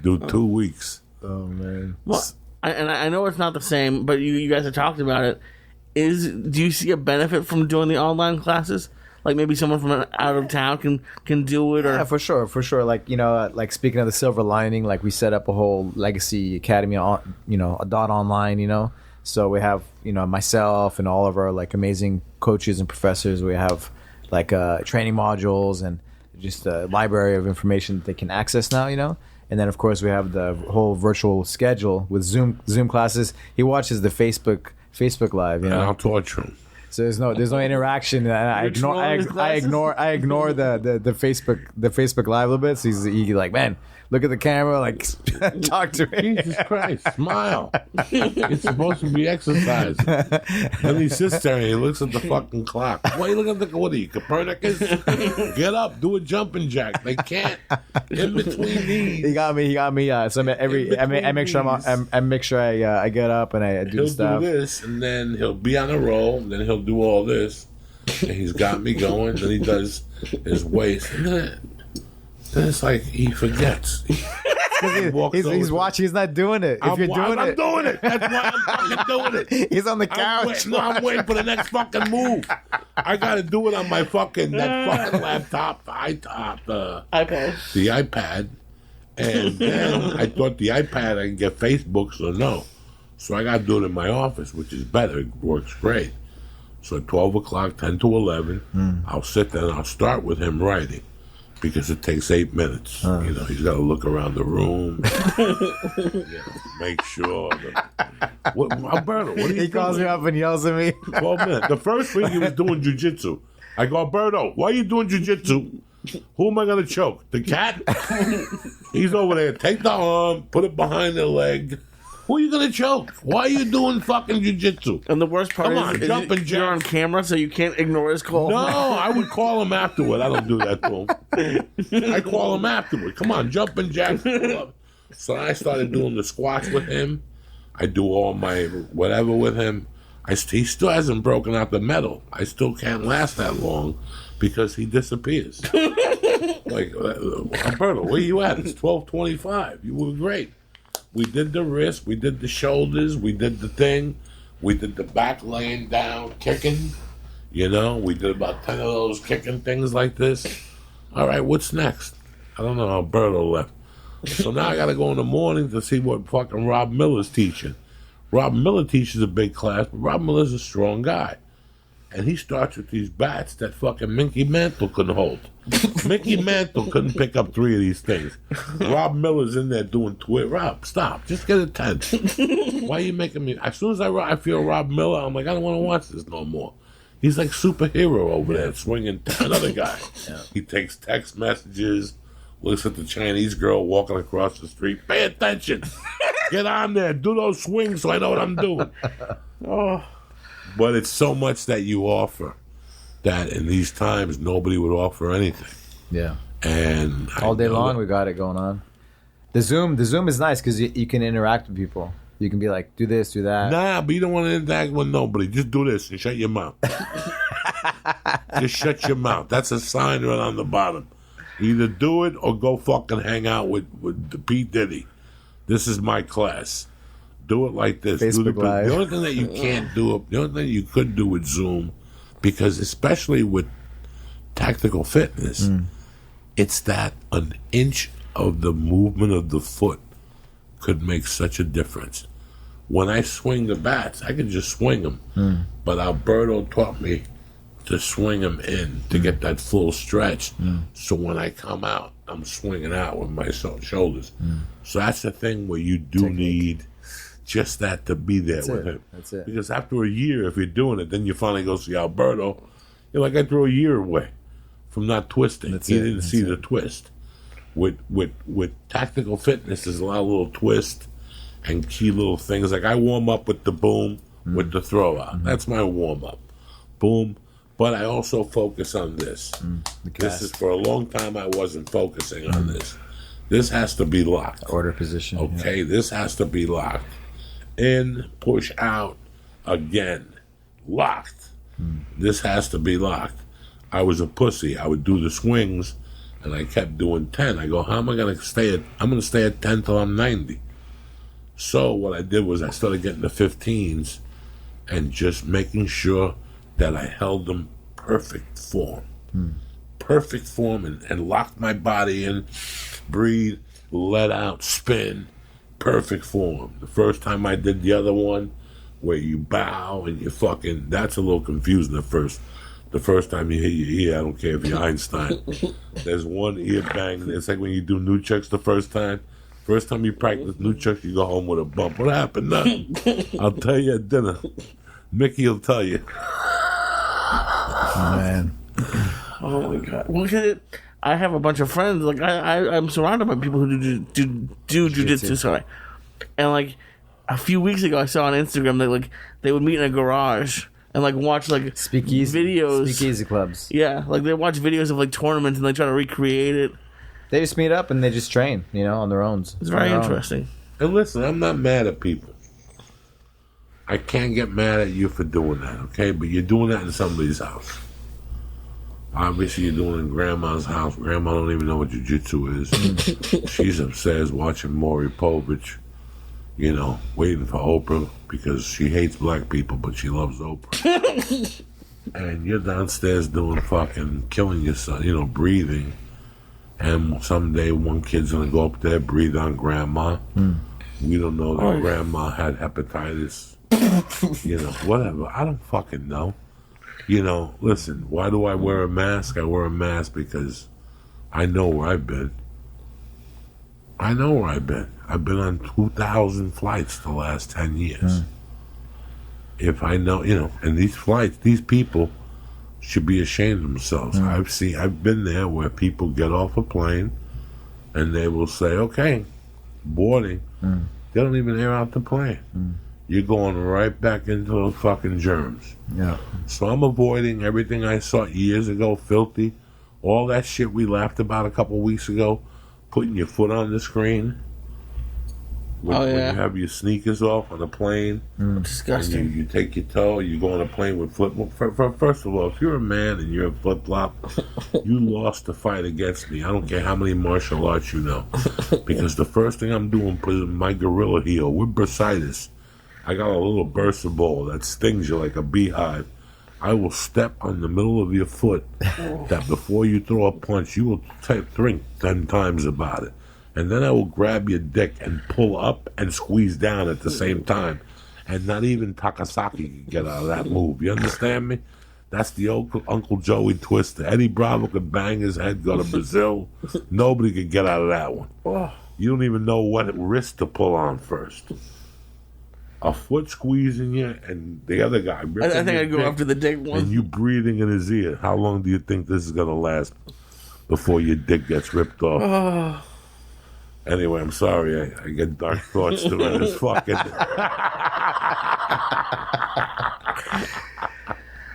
Speaker 1: Do 2 weeks.
Speaker 4: oh man,
Speaker 5: Well, I know it's not the same, but you guys have talked about it. Do you see a benefit from doing the online classes? Like maybe someone from out of town can do it, or
Speaker 4: yeah, for sure. Like like speaking of the silver lining, like we set up a whole legacy academy on, a dot online, So we have myself and all of our like amazing coaches and professors. We have like training modules and just a library of information that they can access now, And then of course we have the whole virtual schedule with Zoom classes. He watches the Facebook Live,
Speaker 1: And I'll torture him.
Speaker 4: So there's no interaction. And I ignore the Facebook Live a little bit. So he like, man, look at the camera, like talk to me.
Speaker 1: Jesus Christ, smile. It's supposed to be exercise. Then he sits there and he looks at the fucking clock. Why are you looking at the, what are you, Copernicus? Get up, do a jumping jack. They can't. In between these.
Speaker 4: He got me. So I make sure I get up and I do
Speaker 1: He'll
Speaker 4: the stuff.
Speaker 1: do this, and then he'll be on a roll, and then he'll do all this. And he's got me going, then he does his waist. And then it's like he forgets.
Speaker 4: He's watching. He's not doing it. If you're doing it,
Speaker 1: I'm doing it. That's why I'm fucking doing it.
Speaker 4: He's on the couch.
Speaker 1: I'm waiting for the next fucking move. I got to do it on my fucking laptop, the iPad. And then I thought the iPad I can get Facebook, so no. So I got to do it in my office, which is better. It works great. So at 12 o'clock, 10 to 11, I'll sit there and I'll start with him writing. Because it takes 8 minutes. He's got to look around the room, make sure. Alberto, what are you doing?
Speaker 4: He calls me up and yells at me.
Speaker 1: 12 minutes. The first week he was doing jiu-jitsu. I go, Alberto, why are you doing jiu-jitsu? Who am I going to choke? The cat? He's over there. Take the arm, put it behind the leg. Who are you going to choke? Why are you doing fucking jiu-jitsu?
Speaker 5: And the worst part is you're on camera, so you can't ignore his call.
Speaker 1: No, I would call him afterward. I don't do that to him. I call him afterward. Come on, jumping jacks. So I started doing the squats with him. I do all my whatever with him. He still hasn't broken out the metal. I still can't last that long because he disappears. Like, Alberto, where you at? It's 12:25. You were great. We did the wrist, we did the shoulders, we did the thing, we did the back laying down, kicking, we did about 10 of those kicking things like this. All right, what's next? I don't know, Alberto left. So now I got to go in the morning to see what fucking Rob Miller's teaching. Rob Miller teaches a big class, but Rob Miller's a strong guy. And he starts with these bats that fucking Mickey Mantle couldn't hold. Mickey Mantle couldn't pick up 3 of these things. Rob Miller's in there doing twit. Rob, stop. Just get a 10. Why are you making me? As soon as I feel Rob Miller, I'm like, I don't want to watch this no more. He's like superhero over there swinging another guy. Yeah. He takes text messages, looks at the Chinese girl walking across the street. Pay attention. Get on there. Do those swings so I know what I'm doing. Oh. But it's so much that you offer that in these times nobody would offer anything.
Speaker 4: Yeah.
Speaker 1: And
Speaker 4: all day long we got it going on. The Zoom is nice because you can interact with people. You can be like, do this, do that.
Speaker 1: Nah, but you don't want to interact with nobody. Just do this and shut your mouth. Just shut your mouth. That's a sign right on the bottom. Either do it or go fucking hang out with P. Diddy. This is my class. Do it like this.
Speaker 4: Facebook Live.
Speaker 1: The only thing that you can't do, the only thing you could do with Zoom, because especially with tactical fitness, it's that an inch of the movement of the foot could make such a difference. When I swing the bats, I can just swing them. But Alberto taught me to swing them in to get that full stretch. So when I come out, I'm swinging out with my shoulders. So that's the thing where you do need just that to be there with him.
Speaker 4: That's it.
Speaker 1: Because after a year, if you're doing it, then you finally go see Alberto. You're like, I threw a year away from not twisting. He didn't see the twist. With tactical fitness, there's a lot of little twists and key little things. Like I warm up with the boom, with the throw out. That's my warm up. Boom. But I also focus on this. This is for a long time I wasn't focusing on this. This has to be locked.
Speaker 4: Order position.
Speaker 1: Okay, this has to be locked. In, push out, again. Locked. This has to be locked. I was a pussy. I would do the swings, and I kept doing 10. I go, how am I going to stay at... I'm going to stay at 10 till I'm 90. So what I did was I started getting the 15s and just making sure that I held them perfect form. Perfect form and locked my body in, breathe, let out, spin, perfect form. The first time I did the other one, where you bow and you fucking, that's a little confusing at first. The first time you hit your ear, I don't care if you're Einstein. There's one ear bang. It's like when you do new chucks the first time. First time you practice new chucks, you go home with a bump. What happened? Nothing. I'll tell you at dinner. Mickey will tell you.
Speaker 4: Man.
Speaker 5: Oh my god! Well, I have a bunch of friends. Like I'm surrounded by people who do jujitsu. Sorry, and like a few weeks ago, I saw on Instagram that like they would meet in a garage and like watch like
Speaker 4: speakeasy clubs.
Speaker 5: Yeah, like they watch videos of like tournaments and they try to recreate it.
Speaker 4: They just meet up and they just train, on their own.
Speaker 5: It's very interesting.
Speaker 1: And listen, I'm not mad at people. I can't get mad at you for doing that, okay? But you're doing that in somebody's house. Obviously, you're doing it in Grandma's house. Grandma don't even know what jiu-jitsu is. She's upstairs watching Maury Povich, waiting for Oprah because she hates black people, but she loves Oprah. And you're downstairs doing fucking killing yourself, breathing. And someday one kid's going to go up there, breathe on Grandma. We don't know that Grandma had hepatitis. Whatever. I don't fucking know. Listen, why do I wear a mask? I wear a mask because I know where I've been. I've been on 2,000 flights the last 10 years. If I know, and these flights, these people should be ashamed of themselves. I've been there where people get off a plane and they will say, okay, boarding. They don't even air out the plane. You're going right back into those fucking germs.
Speaker 4: Yeah.
Speaker 1: So I'm avoiding everything I saw years ago, filthy. All that shit we laughed about a couple weeks ago, putting your foot on the screen. When you have your sneakers off on a plane.
Speaker 5: Disgusting.
Speaker 1: And you take your toe, you go on a plane with flip. First of all, if you're a man and you're a flip-flop, you lost the fight against me. I don't care how many martial arts you know. Because the first thing I'm doing is my gorilla heel with bursitis. I got a little bursa ball that stings you like a beehive. I will step on the middle of your foot that before you throw a punch, you will think 10 times about it. And then I will grab your dick and pull up and squeeze down at the same time. And not even Takasaki can get out of that move. You understand me? That's the old Uncle Joey Twister. Eddie Bravo could bang his head, go to Brazil. Nobody could get out of that one. You don't even know what wrist to pull on first. A foot squeezing you, and the other guy ripping
Speaker 5: I think I'd go after the dick one.
Speaker 1: And you breathing in his ear. How long do you think this is going to last before your dick gets ripped off? Anyway, I'm sorry. I get dark thoughts to it. It's fucking...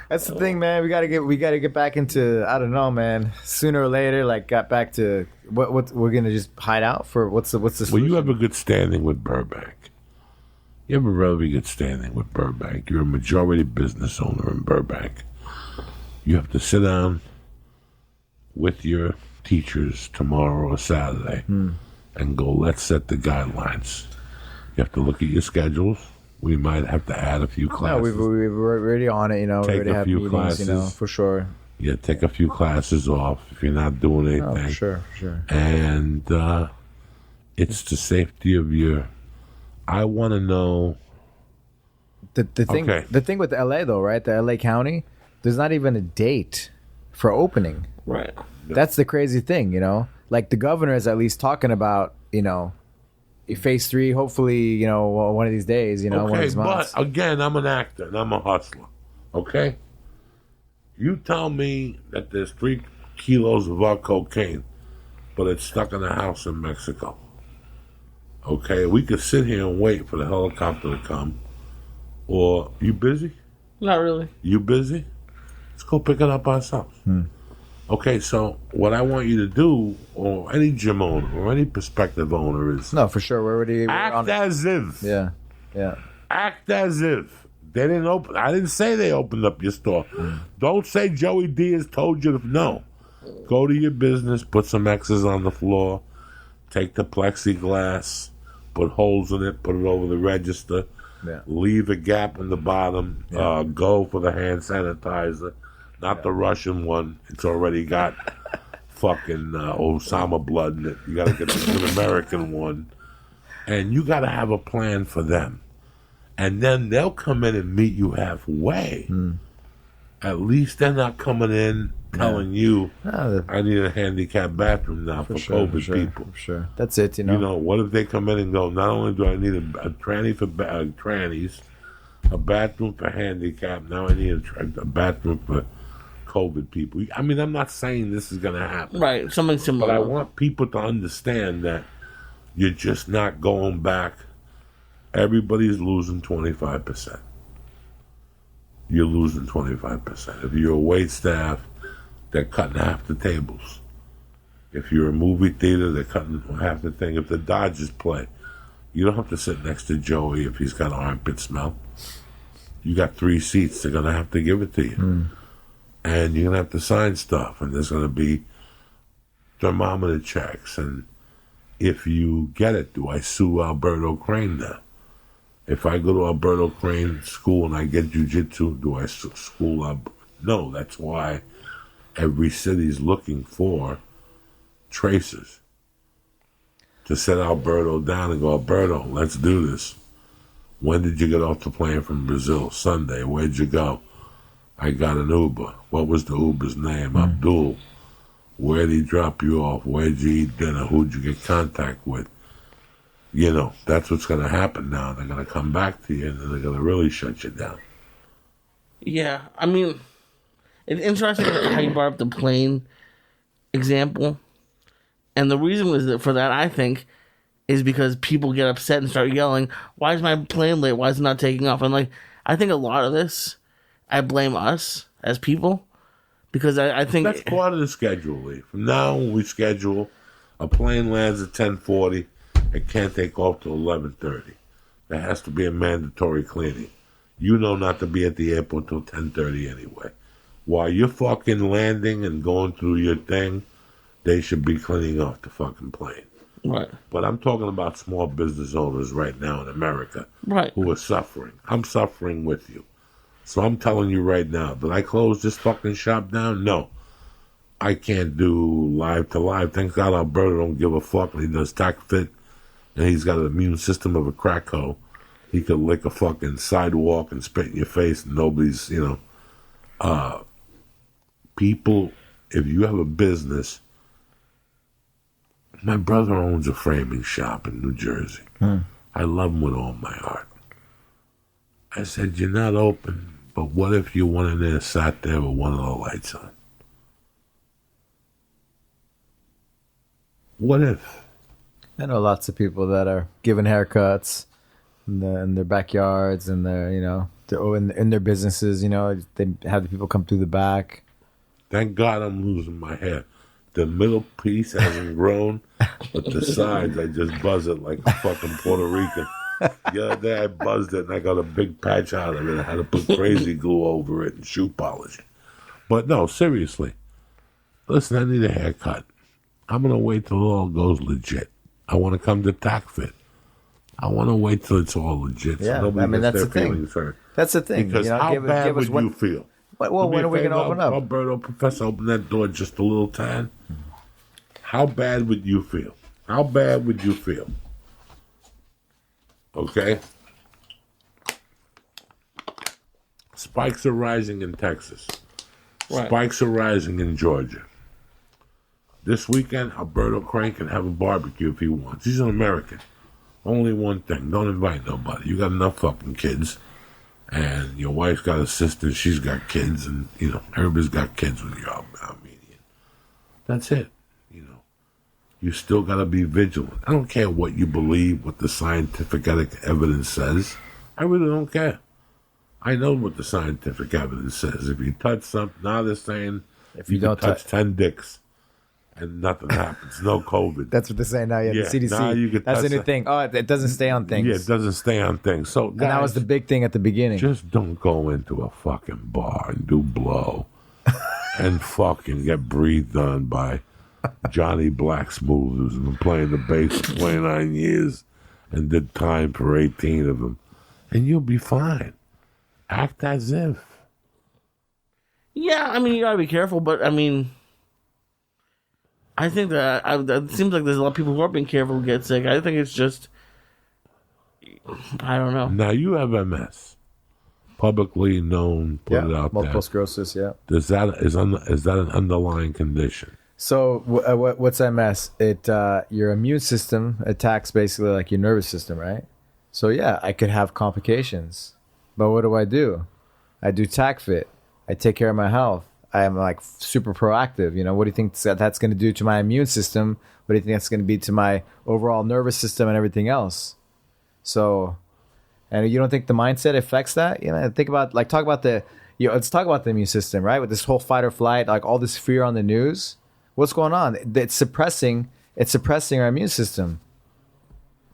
Speaker 4: That's the thing, man. We gotta get back into, I don't know, man. Sooner or later, got back to what we're gonna just hide out for. What's the solution?
Speaker 1: Well, you have a good standing with Burbank. You have a really good standing with Burbank. You're a majority business owner in Burbank. You have to sit down with your teachers tomorrow or Saturday and go, let's set the guidelines. You have to look at your schedules. We might have to add a few classes.
Speaker 4: No, we're already on it, we already have meetings,
Speaker 1: classes.
Speaker 4: For sure.
Speaker 1: Yeah, take a few classes off if you're not doing anything.
Speaker 4: Oh, sure.
Speaker 1: And it's the safety of your... I want to know...
Speaker 4: The thing with LA, though, right? The LA County, there's not even a date for opening.
Speaker 5: Right.
Speaker 4: That's the crazy thing, Like, the governor is at least talking about, phase 3, hopefully, one of these days, one of these months.
Speaker 1: But again, I'm an actor and I'm a hustler. Okay? You tell me that there's 3 kilos of our cocaine, but it's stuck in a house in Mexico. Okay? We could sit here and wait for the helicopter to come. Or, you busy?
Speaker 5: Not really.
Speaker 1: You busy? Let's go pick it up ourselves. Okay, so what I want you to do, or any gym owner, or any prospective owner is...
Speaker 4: No, for sure. We're
Speaker 1: act as if.
Speaker 4: Yeah.
Speaker 1: Act as if. They didn't open... I didn't say they opened up your store. Don't say Joey Diaz told you to... No. Go to your business, put some X's on the floor, take the plexiglass, put holes in it, put it over the register, leave a gap in the bottom, go for the hand sanitizer. Not the Russian one. It's already got fucking Osama blood in it. You got to get the good American one. And you got to have a plan for them. And then they'll come in and meet you halfway. At least they're not coming in telling you, I need a handicapped bathroom now for COVID people.
Speaker 4: For sure. That's it,
Speaker 1: What if they come in and go, not only do I need a tranny for trannies, a bathroom for handicap, now I need a bathroom for COVID people. I mean, I'm not saying this is going to happen.
Speaker 5: Right, something similar.
Speaker 1: But I want people to understand that you're just not going back. Everybody's losing 25%. You're losing 25%. If you're a wait staff, they're cutting half the tables. If you're a movie theater, they're cutting half the thing. If the Dodgers play, you don't have to sit next to Joey if he's got armpit smell. You got 3 seats. They're going to have to give it to you. And you're going to have to sign stuff. And there's going to be thermometer checks. And if you get it, do I sue Alberto Crane now? If I go to Alberto Crane school and I get jiu-jitsu, do I school up? No, that's why every city's looking for tracers to set Alberto down and go, Alberto, let's do this. When did you get off the plane from Brazil? Sunday. Where'd you go? I got an Uber. What was the Uber's name? Abdul. Where'd he drop you off? Where'd you eat dinner? Who'd you get contact with? You know, that's what's going to happen now. They're going to come back to you and they're going to really shut you down.
Speaker 5: Yeah, I mean, it's interesting how you brought up the plane example. And the reason for that, I think, is because people get upset and start yelling, why is my plane late? Why is it not taking off? And, like, I think a lot of this, I blame us as people. Because I think...
Speaker 1: That's part of the schedule, Lee. From now on, we schedule, a plane lands at 10:40. It can't take off till 11:30. There has to be a mandatory cleaning. You know not to be at the airport till 10:30 anyway. While you're fucking landing and going through your thing, they should be cleaning off the fucking plane.
Speaker 5: Right.
Speaker 1: But I'm talking about small business owners right now in America who are suffering. I'm suffering with you. So I'm telling you right now, did I close this fucking shop down? No. I can't do live to live. Thank God Alberto don't give a fuck when he does tack fit. And he's got an immune system of a crack hoe. He could lick a fucking sidewalk and spit in your face and nobody's, people, if you have a business, my brother owns a framing shop in New Jersey. I love him with all my heart. I said, you're not open, but what if you went in there, sat there with one of the lights on? What if?
Speaker 4: I know lots of people that are giving haircuts in their backyards and their, in their businesses, they have the people come through the back.
Speaker 1: Thank God I'm losing my hair. The middle piece hasn't grown, but the sides, I just buzz it like a fucking Puerto Rican. The other day I buzzed it and I got a big patch out of it. I had to put crazy glue over it and shoe polish. But no, seriously. Listen, I need a haircut. I'm going to wait till it all goes legit. I want to come to TACFit. I want to wait till it's all legit.
Speaker 4: Yeah,
Speaker 1: so
Speaker 4: that's the thing. That's the thing.
Speaker 1: Because how bad would you feel?
Speaker 4: Well, when are we going to open up?
Speaker 1: Alberto, Professor, open that door just a little time. How bad would you feel? How bad would you feel? Okay? Spikes are rising in Texas. Right. Spikes are rising in Georgia. This weekend, Alberto Crane can have a barbecue if he wants. He's an American. Only one thing. Don't invite nobody. You got enough fucking kids. And your wife's got a sister. She's got kids. And, everybody's got kids when you're Armenian. That's it. You still got to be vigilant. I don't care what you believe, what the scientific evidence says. I really don't care. I know what the scientific evidence says. If you touch something, now they're saying if you don't touch 10 dicks and nothing happens, no COVID.
Speaker 4: That's what they're saying now. Yeah, the CDC.
Speaker 1: Now you can
Speaker 4: that's the new thing. Oh, it doesn't stay on things.
Speaker 1: Yeah, it doesn't stay on things. So, guys,
Speaker 4: and that was the big thing at the beginning.
Speaker 1: Just don't go into a fucking bar and do blow and fucking get breathed on by Johnny Blacksmooth, who's been playing the bass for 29 years and did time for 18 of them. And you'll be fine. Act as if.
Speaker 5: Yeah, I mean, you gotta be careful, but I mean, I think that it seems like there's a lot of people who are being careful who get sick. I think it's just, I don't know.
Speaker 1: Now, you have MS. Publicly known, put it out
Speaker 4: multiple sclerosis, yeah.
Speaker 1: Is that an underlying condition?
Speaker 4: So what's MS? Your immune system attacks basically like your nervous system, right? So yeah, I could have complications. But what do? I do TACFit. I take care of my health. I'm like super proactive. You know, what do you think that's going to do to my immune system? What do you think that's going to be to my overall nervous system and everything else? So, and you don't think the mindset affects that? You know, think about talk about let's talk about the immune system, right? With this whole fight or flight, like all this fear on the news. What's going on? It's suppressing our immune system.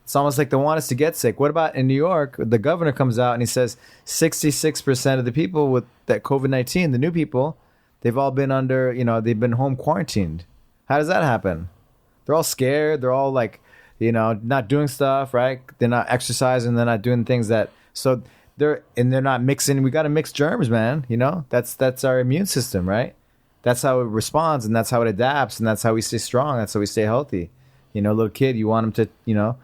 Speaker 4: It's almost like they want us to get sick. What about in New York? The governor comes out and he says 66% of the people with that COVID-19, the new people, they've all been under, they've been home quarantined. How does that happen? They're all scared. They're all not doing stuff, right? They're not exercising. They're not doing things so they're not mixing. We got to mix germs, man. That's our immune system, right? That's how it responds, and that's how it adapts, and that's how we stay strong. That's how we stay healthy. Little kid, you want him to,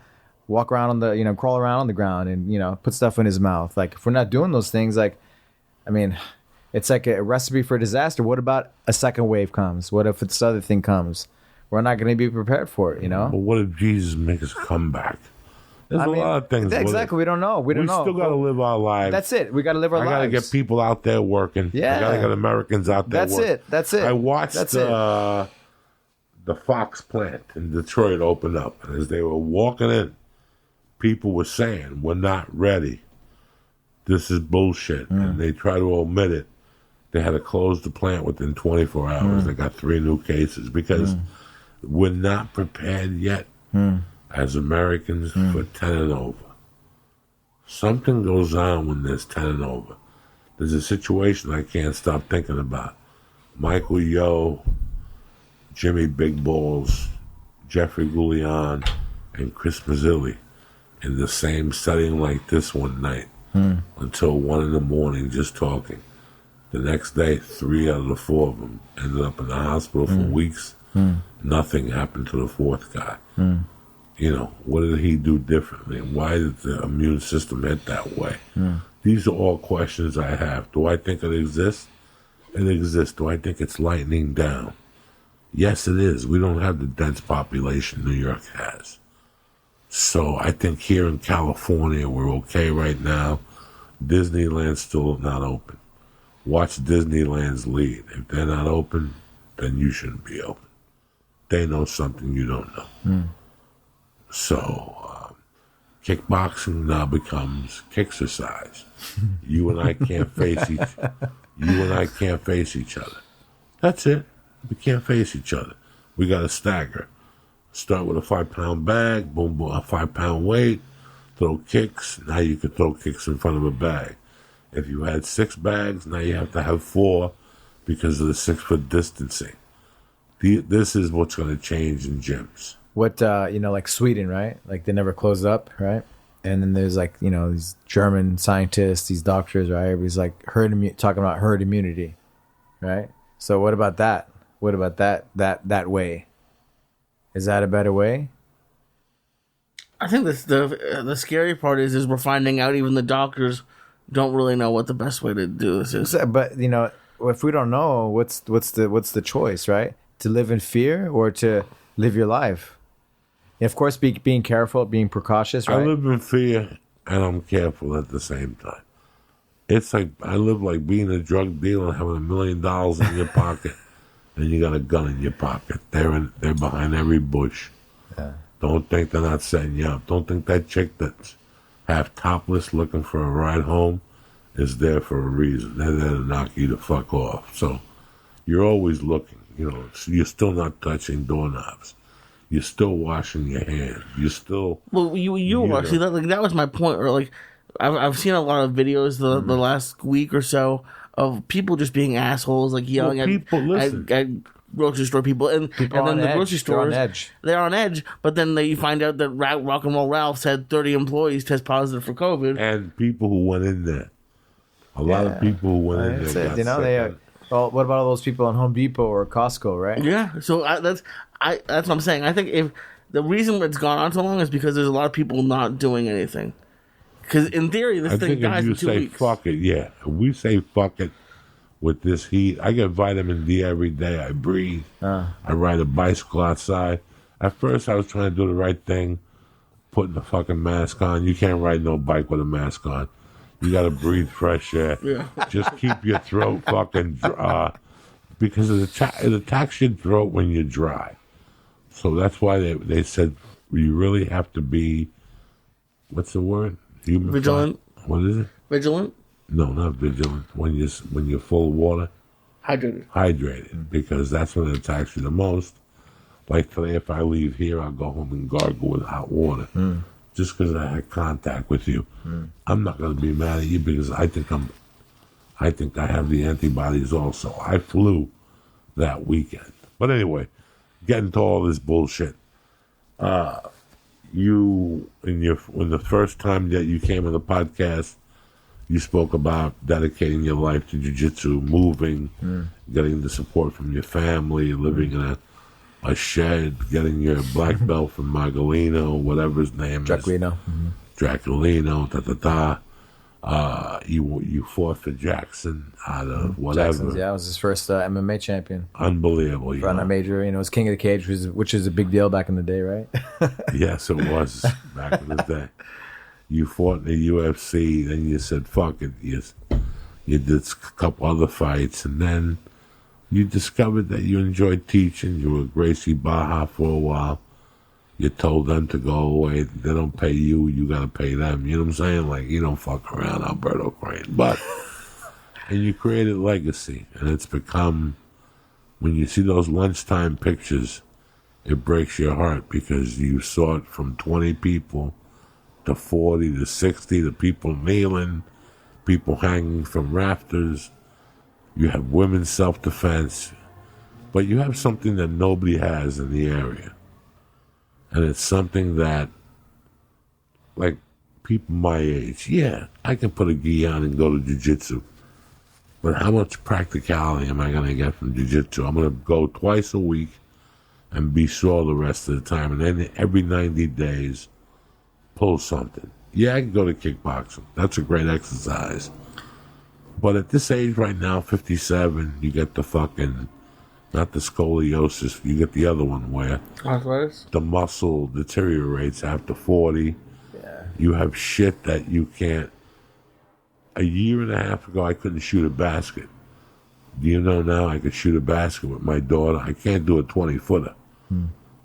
Speaker 4: walk around crawl around on the ground and, put stuff in his mouth. Like, if we're not doing those things, it's like a recipe for disaster. What about a second wave comes? What if this other thing comes? We're not going to be prepared for it,
Speaker 1: But what if Jesus makes a comeback? There's a lot of things.
Speaker 4: Exactly. We don't know. We
Speaker 1: still got to live our lives.
Speaker 4: That's it. We got to live our lives.
Speaker 1: I got to get people out there working.
Speaker 4: Yeah.
Speaker 1: I got to get Americans out there working.
Speaker 4: That's it.
Speaker 1: I watched the Fox plant in Detroit open up. And as they were walking in, people were saying, we're not ready. This is bullshit. And they try to omit it. They had to close the plant within 24 hours. They got 3 new cases because we're not prepared yet as Americans for 10 and over. Something goes on when there's 10 and over. There's a situation I can't stop thinking about. Michael Yo, Jimmy Big Balls, Jeffrey Goulian, and Chris Mazzilli in the same setting like this one night until 1 in the morning just talking. The next day, 3 out of the 4 of them ended up in the hospital for weeks. Nothing happened to the 4th guy. What did he do differently? Why did the immune system hit that way? These are all questions I have. Do I think it exists? It exists. Do I think it's lightening down? Yes, it is. We don't have the dense population New York has. So I think here in California, we're okay right now. Disneyland's still not open. Watch Disneyland's lead. If they're not open, then you shouldn't be open. They know something you don't know. So kickboxing now becomes kicksercise. You and I can't face each other. That's it. We can't face each other. We got to stagger. Start with a 5-pound bag, boom, boom, a 5-pound weight, throw kicks. Now you can throw kicks in front of a bag. If you had 6 bags, now you have to have 4 because of the 6-foot distancing. This is what's going to change in gyms.
Speaker 4: What, like Sweden, right? Like they never closed up, right? And then there's these German scientists, these doctors, right? Everybody's like talking about herd immunity, right? So what about that? What about that way? Is that a better way?
Speaker 5: I think the scary part is we're finding out even the doctors don't really know what the best way to do this is.
Speaker 4: But if we don't know, what's the choice, right? To live in fear or to live your life? And of course, being careful, being precautious, right?
Speaker 1: I live in fear and I'm careful at the same time. It's like I live like being a drug dealer and having $1 million in your pocket, and you got a gun in your pocket. They're behind every bush. Yeah. Don't think they're not setting you up. Don't think that chick that's half topless looking for a ride home is there for a reason. They're there to knock you the fuck off. So you're always looking. You're still not touching doorknobs. You're still washing your hands. You're still.
Speaker 5: Well, you actually that was my point. Or I've seen a lot of videos the last week or so of people just being assholes, yelling at grocery store people, and then the grocery stores they're on edge. But then you find out that Rock and Roll Ralph's had 30 employees test positive for COVID,
Speaker 1: and people who went in there. A lot of people who went in there.
Speaker 4: Well, what about all those people in Home Depot or Costco, right?
Speaker 5: Yeah, so that's what I'm saying. I think if the reason it's gone on so long is because there's a lot of people not doing anything. Because in theory, this thing dies in 2 weeks.
Speaker 1: If you say fuck it, yeah. If we say fuck it with this heat, I get vitamin D every day. I breathe. I ride a bicycle outside. At first, I was trying to do the right thing, putting the fucking mask on. You can't ride no bike with a mask on. You got to breathe fresh air. Yeah. Just keep your throat fucking because it attacks your throat when you're dry. So that's why they said you really have to be, what's the word?
Speaker 5: Vigilant.
Speaker 1: What is it?
Speaker 5: Vigilant.
Speaker 1: No, not vigilant. When you're full of water. Hydrated, because that's when it attacks you the most. Like today, if I leave here, I'll go home and gargle with hot water, just because I had contact with you. I'm not going to be mad at you because I think I have the antibodies also. I flew that weekend, but anyway, getting to all this bullshit. When the first time that you came on the podcast, you spoke about dedicating your life to jiu-jitsu, moving, getting the support from your family, living in a shed, getting your black belt from Margalino, whatever his name is. Draculino, You fought for Jackson out of whatever.
Speaker 4: Yeah, I was his first MMA champion.
Speaker 1: Unbelievable.
Speaker 4: Run a major, it was King of the Cage, which is a big deal back in the day, right?
Speaker 1: Yes, it was back in the day. You fought in the UFC, then you said, fuck it. You did a couple other fights, and then you discovered that you enjoyed teaching. You were Gracie Baja for a while. You told them to go away. They don't pay you. You got to pay them. You know what I'm saying? Like, you don't fuck around, Alberto Crane. But, and you created legacy. And it's become, when you see those lunchtime pictures, it breaks your heart because you saw it from 20 people to 40 to 60, to people kneeling, people hanging from rafters. You have women's self-defense. But you have something that nobody has in the area. And it's something that, like, people my age, yeah, I can put a gi on and go to jiu-jitsu. But how much practicality am I going to get from jiu-jitsu? I'm going to go twice a week and be sore the rest of the time. And then every 90 days, pull something. Yeah, I can go to kickboxing. That's a great exercise. But at this age right now, 57, you get the fucking... Not the scoliosis, you get the other one where
Speaker 5: arthritis.
Speaker 1: The muscle deteriorates after 40.
Speaker 4: Yeah.
Speaker 1: You have shit that you can't. A year and a half ago, I couldn't shoot a basket. Do you know now I could shoot a basket with my daughter? I can't do a 20-footer,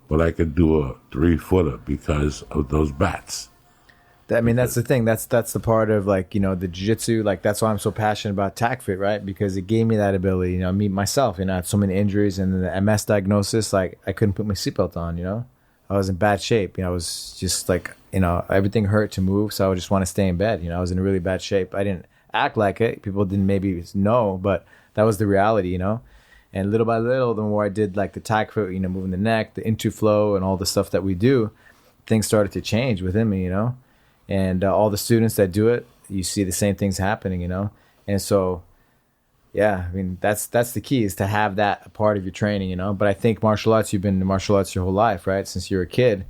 Speaker 1: but I could do a 3-footer because of those bats.
Speaker 4: That's the thing. That's the part of, like, the jiu-jitsu. Like, that's why I'm so passionate about TACFIT, right? Because it gave me that ability. Me myself, I had so many injuries, and then the MS diagnosis. Like, I couldn't put my seatbelt on. I was in bad shape. I was just like, everything hurt to move, so I would just want to stay in bed. I was in really bad shape. I didn't act like it. People didn't maybe know, but that was the reality. And little by little, the more I did, like, the TACFIT, moving the neck, the into flow, and all the stuff that we do, things started to change within me. And all the students that do it, you see the same things happening, And so, yeah, that's the key, is to have that a part of your training, But I think martial arts, you've been in martial arts your whole life, right? Since you were a kid.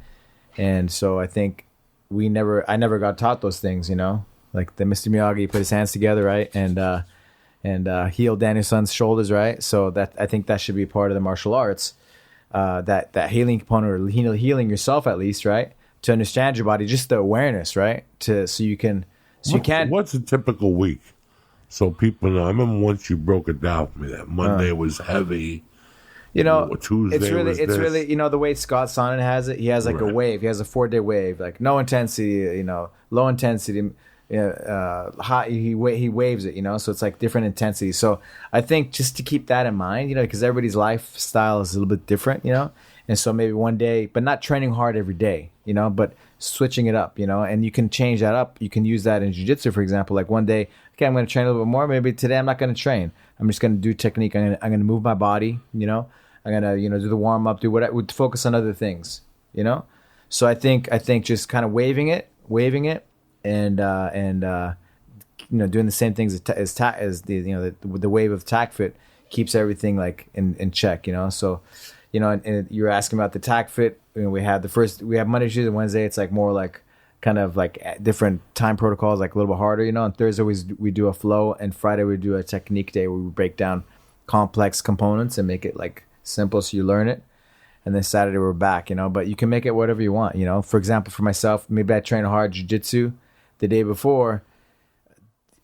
Speaker 4: And so I think I never got taught those things, Like the Mr. Miyagi put his hands together, right? And healed Daniel-san's shoulders, right? So I think that should be part of the martial arts. That healing component, or healing yourself at least, right? To understand your body, just the awareness, right?
Speaker 1: What's a typical week? So people know. I remember once you broke it down for me that Monday was heavy. Tuesday
Speaker 4: it's really the way Scott Sonnen has it. He has like a wave. He has a 4-day wave, like no intensity, low intensity, high. He waves it, So it's like different intensities. So I think just to keep that in mind, because everybody's lifestyle is a little bit different, And so maybe one day, but not training hard every day, but switching it up, and you can change that up. You can use that in jiu-jitsu, for example. Like one day, okay, I'm going to train a little bit more. Maybe today I'm not going to train. I'm just going to do technique. I'm going to move my body, I'm going to, do the warm up, do whatever, focus on other things, So I think just kind of waving it and doing the same things as the wave of TACFIT keeps everything like in check, So, and you're asking about the TACFIT. We have Monday, Tuesday, Wednesday. It's like more like kind of like different time protocols, like a little bit harder, On Thursday we do a flow, and Friday we do a technique day where we break down complex components and make it like simple so you learn it. And then Saturday we're back, But you can make it whatever you want, For example, for myself, maybe I train hard jiu-jitsu the day before.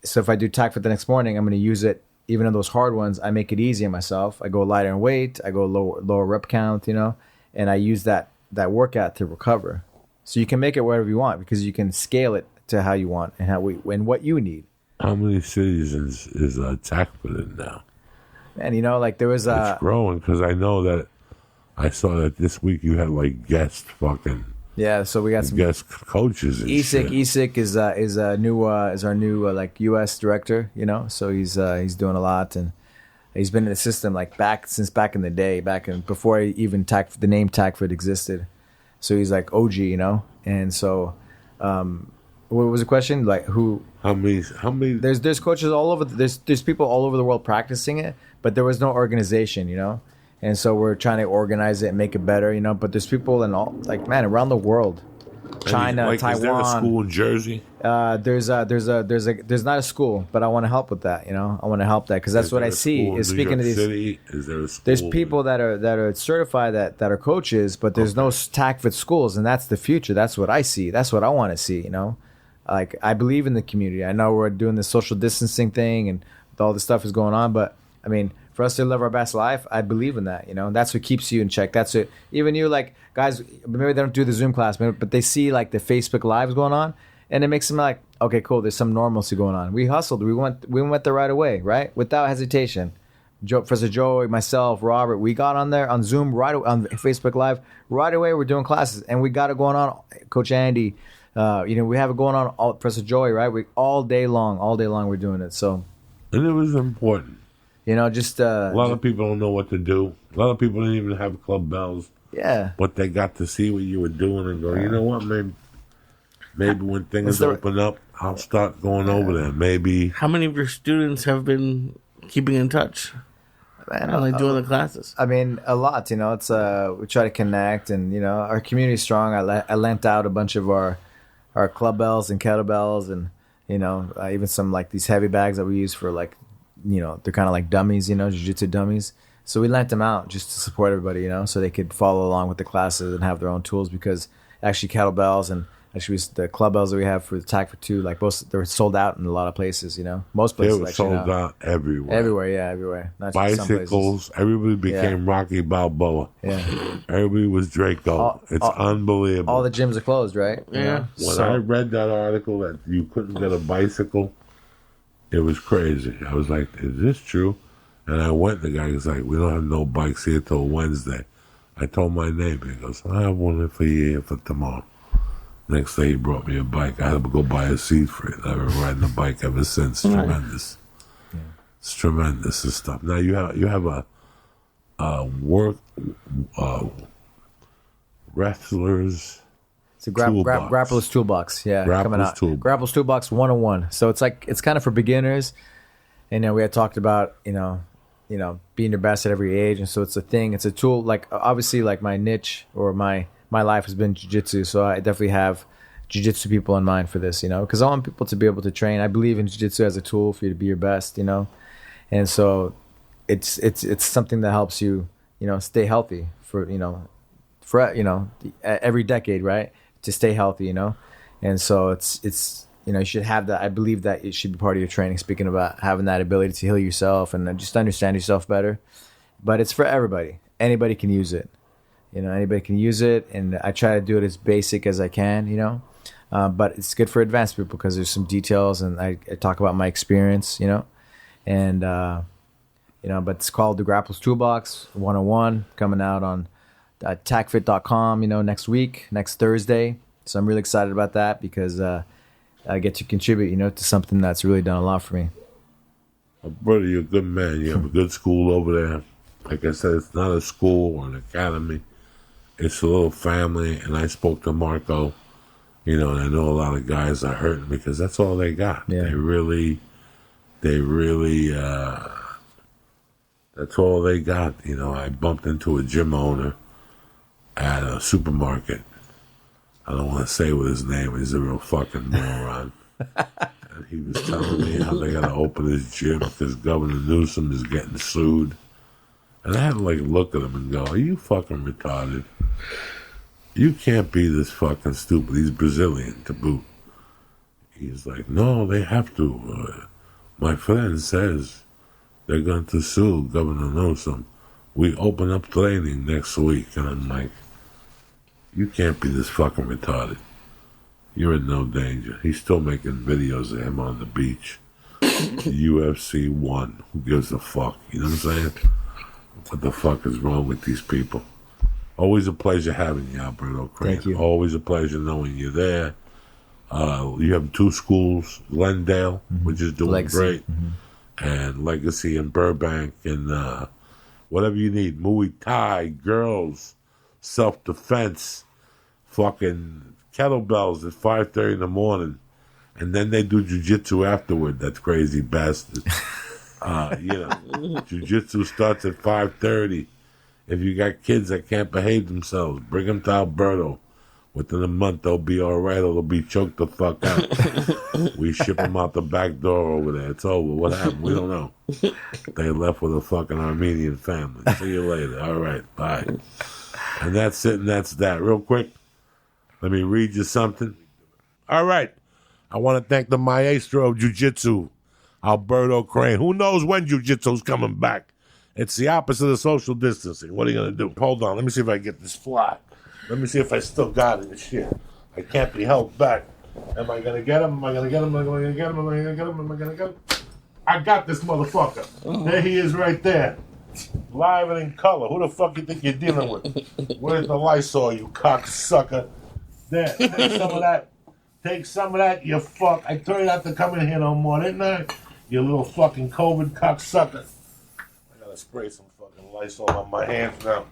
Speaker 4: So if I do TACFIT the next morning, I'm going to use it even on those hard ones, I make it easy on myself. I go lighter in weight. I go lower rep count, and I use that workout to recover. So you can make it whatever you want because you can scale it to how you want and what you need.
Speaker 1: How many cities is Tackford in now?
Speaker 4: And like there was
Speaker 1: It's growing because I know that I saw that this week you had like guest fucking
Speaker 4: so we got some
Speaker 1: guest coaches and shit.
Speaker 4: Isik is our new like U.S. director, so he's doing a lot, and he's been in the system like since back in the day, before even the name Tackford existed. So he's like OG, and so what was the question? Like who?
Speaker 1: How many?
Speaker 4: There's coaches all over. There's people all over the world practicing it, but there was no organization, And so we're trying to organize it and make it better, But there's people in around the world, China, Taiwan.
Speaker 1: Is there a school in Jersey?
Speaker 4: There's not a school, but I want to help with that. I want to help that because that's what I see. Is speaking to these.
Speaker 1: City? Is there a school?
Speaker 4: There's people that are certified that are coaches, but there's no Tackford schools, and that's the future. That's what I see. That's what I want to see. Like I believe in the community. I know we're doing the social distancing thing and all this stuff is going on, but I mean, for us to live our best life, I believe in that. That's what keeps you in check. That's it. Even you, like guys, maybe they don't do the Zoom class, but they see like the Facebook Lives going on, and it makes them like, okay, cool. There's some normalcy going on. We hustled. We went there right away, right, without hesitation. Professor Joey, myself, Robert, we got on there on Zoom right away, on Facebook Live right away. We're doing classes, and we got it going on. Coach Andy, we have it going on. Professor Joey, right? We all day long we're doing it. So,
Speaker 1: and it was important.
Speaker 4: Just
Speaker 1: a lot of people don't know what to do. A lot of people didn't even have club bells.
Speaker 4: Yeah,
Speaker 1: but they got to see what you were doing and go, you know what, maybe when things open up, I'll start going over there. Maybe.
Speaker 5: How many of your students have been keeping in touch? And doing the classes.
Speaker 4: I mean, a lot. It's we try to connect, and our community is strong. I lent out a bunch of our club bells and kettlebells, and even some like these heavy bags that we use for like. They're kind of like dummies, jiu-jitsu dummies. So we lent them out just to support everybody, so they could follow along with the classes and have their own tools because actually kettlebells and actually the club bells that we have for the Tackford too, like they're sold out in a lot of places, Most places
Speaker 1: they were sold out everywhere.
Speaker 4: Everywhere. Not just some
Speaker 1: bicycles, everybody became Rocky Balboa.
Speaker 4: Yeah.
Speaker 1: Everybody was Draco. It's unbelievable.
Speaker 4: All the gyms are closed, right?
Speaker 5: Yeah.
Speaker 1: When I read that article that you couldn't get a bicycle, it was crazy. I was like, is this true? And I went, the guy was like, we don't have no bikes here till Wednesday. I told my neighbor, he goes, I have one for you for tomorrow. Next day he brought me a bike. I had to go buy a seat for it. I've been riding a bike ever since. It's tremendous. Yeah. It's tremendous, this stuff. Now you have a wrestlers.
Speaker 4: It's a Grappler's Toolbox, coming out. Grappler's Toolbox 101. So it's kind of for beginners, and we had talked about being your best at every age, and so it's a thing. It's a tool. Like obviously, like my niche or my life has been jiu-jitsu, so I definitely have jiu-jitsu people in mind for this, because I want people to be able to train. I believe in jiu-jitsu as a tool for you to be your best, and so it's something that helps you, stay healthy for every decade, right? To stay healthy, and so it's you should have that. I believe that it should be part of your training. Speaking about having that ability to heal yourself and just understand yourself better, but it's for everybody. Anybody can use it, Anybody can use it, and I try to do it as basic as I can, But it's good for advanced people because there's some details, and I talk about my experience, and but it's called the Grappler's Toolbox 101, coming out on tackfit.com, next Thursday. So I'm really excited about that because I get to contribute, to something that's really done a lot for me.
Speaker 1: Brother, you're a good man. You have a good school over there. Like I said, it's not a school or an academy. It's a little family, and I spoke to Marco, and I know a lot of guys are hurting because that's all they got. Yeah. They really, that's all they got. I bumped into a gym owner at a supermarket. I don't want to say what his name is. He's a real fucking moron. And he was telling me how they got to open his gym because Governor Newsom is getting sued. And I had to look at him and go, are you fucking retarded? You can't be this fucking stupid. He's Brazilian to boot. He's like, no, they have to. My friend says they're going to sue Governor Newsom. We open up training next week. And I'm like, you can't be this fucking retarded. You're in no danger. He's still making videos of him on the beach. UFC 1. Who gives a fuck? You know what I'm saying? What the fuck is wrong with these people? Always a pleasure having you, Alberto Crane.
Speaker 4: Thank you.
Speaker 1: Always a pleasure knowing you're there. You have 2 schools, Glendale, which is doing
Speaker 4: Legacy.
Speaker 1: great, and Legacy in Burbank, and whatever you need, Muay Thai, girls, self-defense, fucking kettlebells at 5:30 in the morning, and then they do jiu-jitsu afterward. That's crazy bastard. Jiu-jitsu starts at 5:30. If you got kids that can't behave themselves, bring them to Alberto. Within a month, they'll be all right, or they'll be choked the fuck out. We ship them out the back door over there. It's over. What happened? We don't know. They left with a fucking Armenian family. See you later. All right. Bye. And that's it, and that's that. Real quick, let me read you something. All right. I want to thank the maestro of jiu-jitsu, Alberto Crane. Who knows when jiu-jitsu's coming back? It's the opposite of social distancing. What are you going to do? Hold on. Let me see if I get this fly. Let me see if I still got it and shit. I can't be held back. Am I going to get him? Am I going to get him? Am I going to get him? Am I going to get him? Am I going to get him? I got this motherfucker. There he is right there. Live and in color. Who the fuck you think you're dealing with? Where's the Lysol, you cocksucker? There. Take some of that. Take some of that, you fuck. I told you not to come in here no more, didn't I? You little fucking COVID cocksucker. I gotta spray some fucking Lysol on my hands now.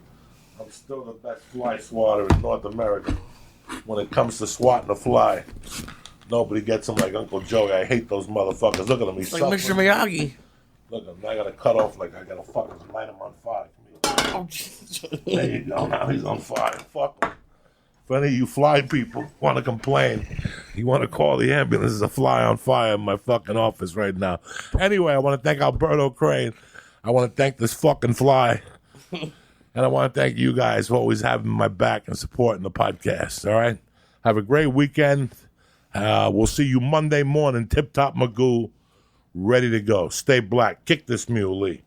Speaker 1: I'm still the best fly swatter in North America. When it comes to swatting a fly, nobody gets them like Uncle Joey. I hate those motherfuckers. Look at him. He's
Speaker 5: Like Mr. Miyagi.
Speaker 1: Look at him. I gotta cut off like I gotta fucking light him on fire.
Speaker 5: Oh, Jesus.
Speaker 1: There you go. Now he's on fire. Fuck him. If any of you fly people want to complain, you want to call the ambulance, there's a fly on fire in my fucking office right now. Anyway, I want to thank Alberto Crane. I want to thank this fucking fly. And I want to thank you guys for always having my back and supporting the podcast, all right? Have a great weekend. We'll see you Monday morning, Tip Top Magoo, ready to go. Stay black. Kick this mule, Lee.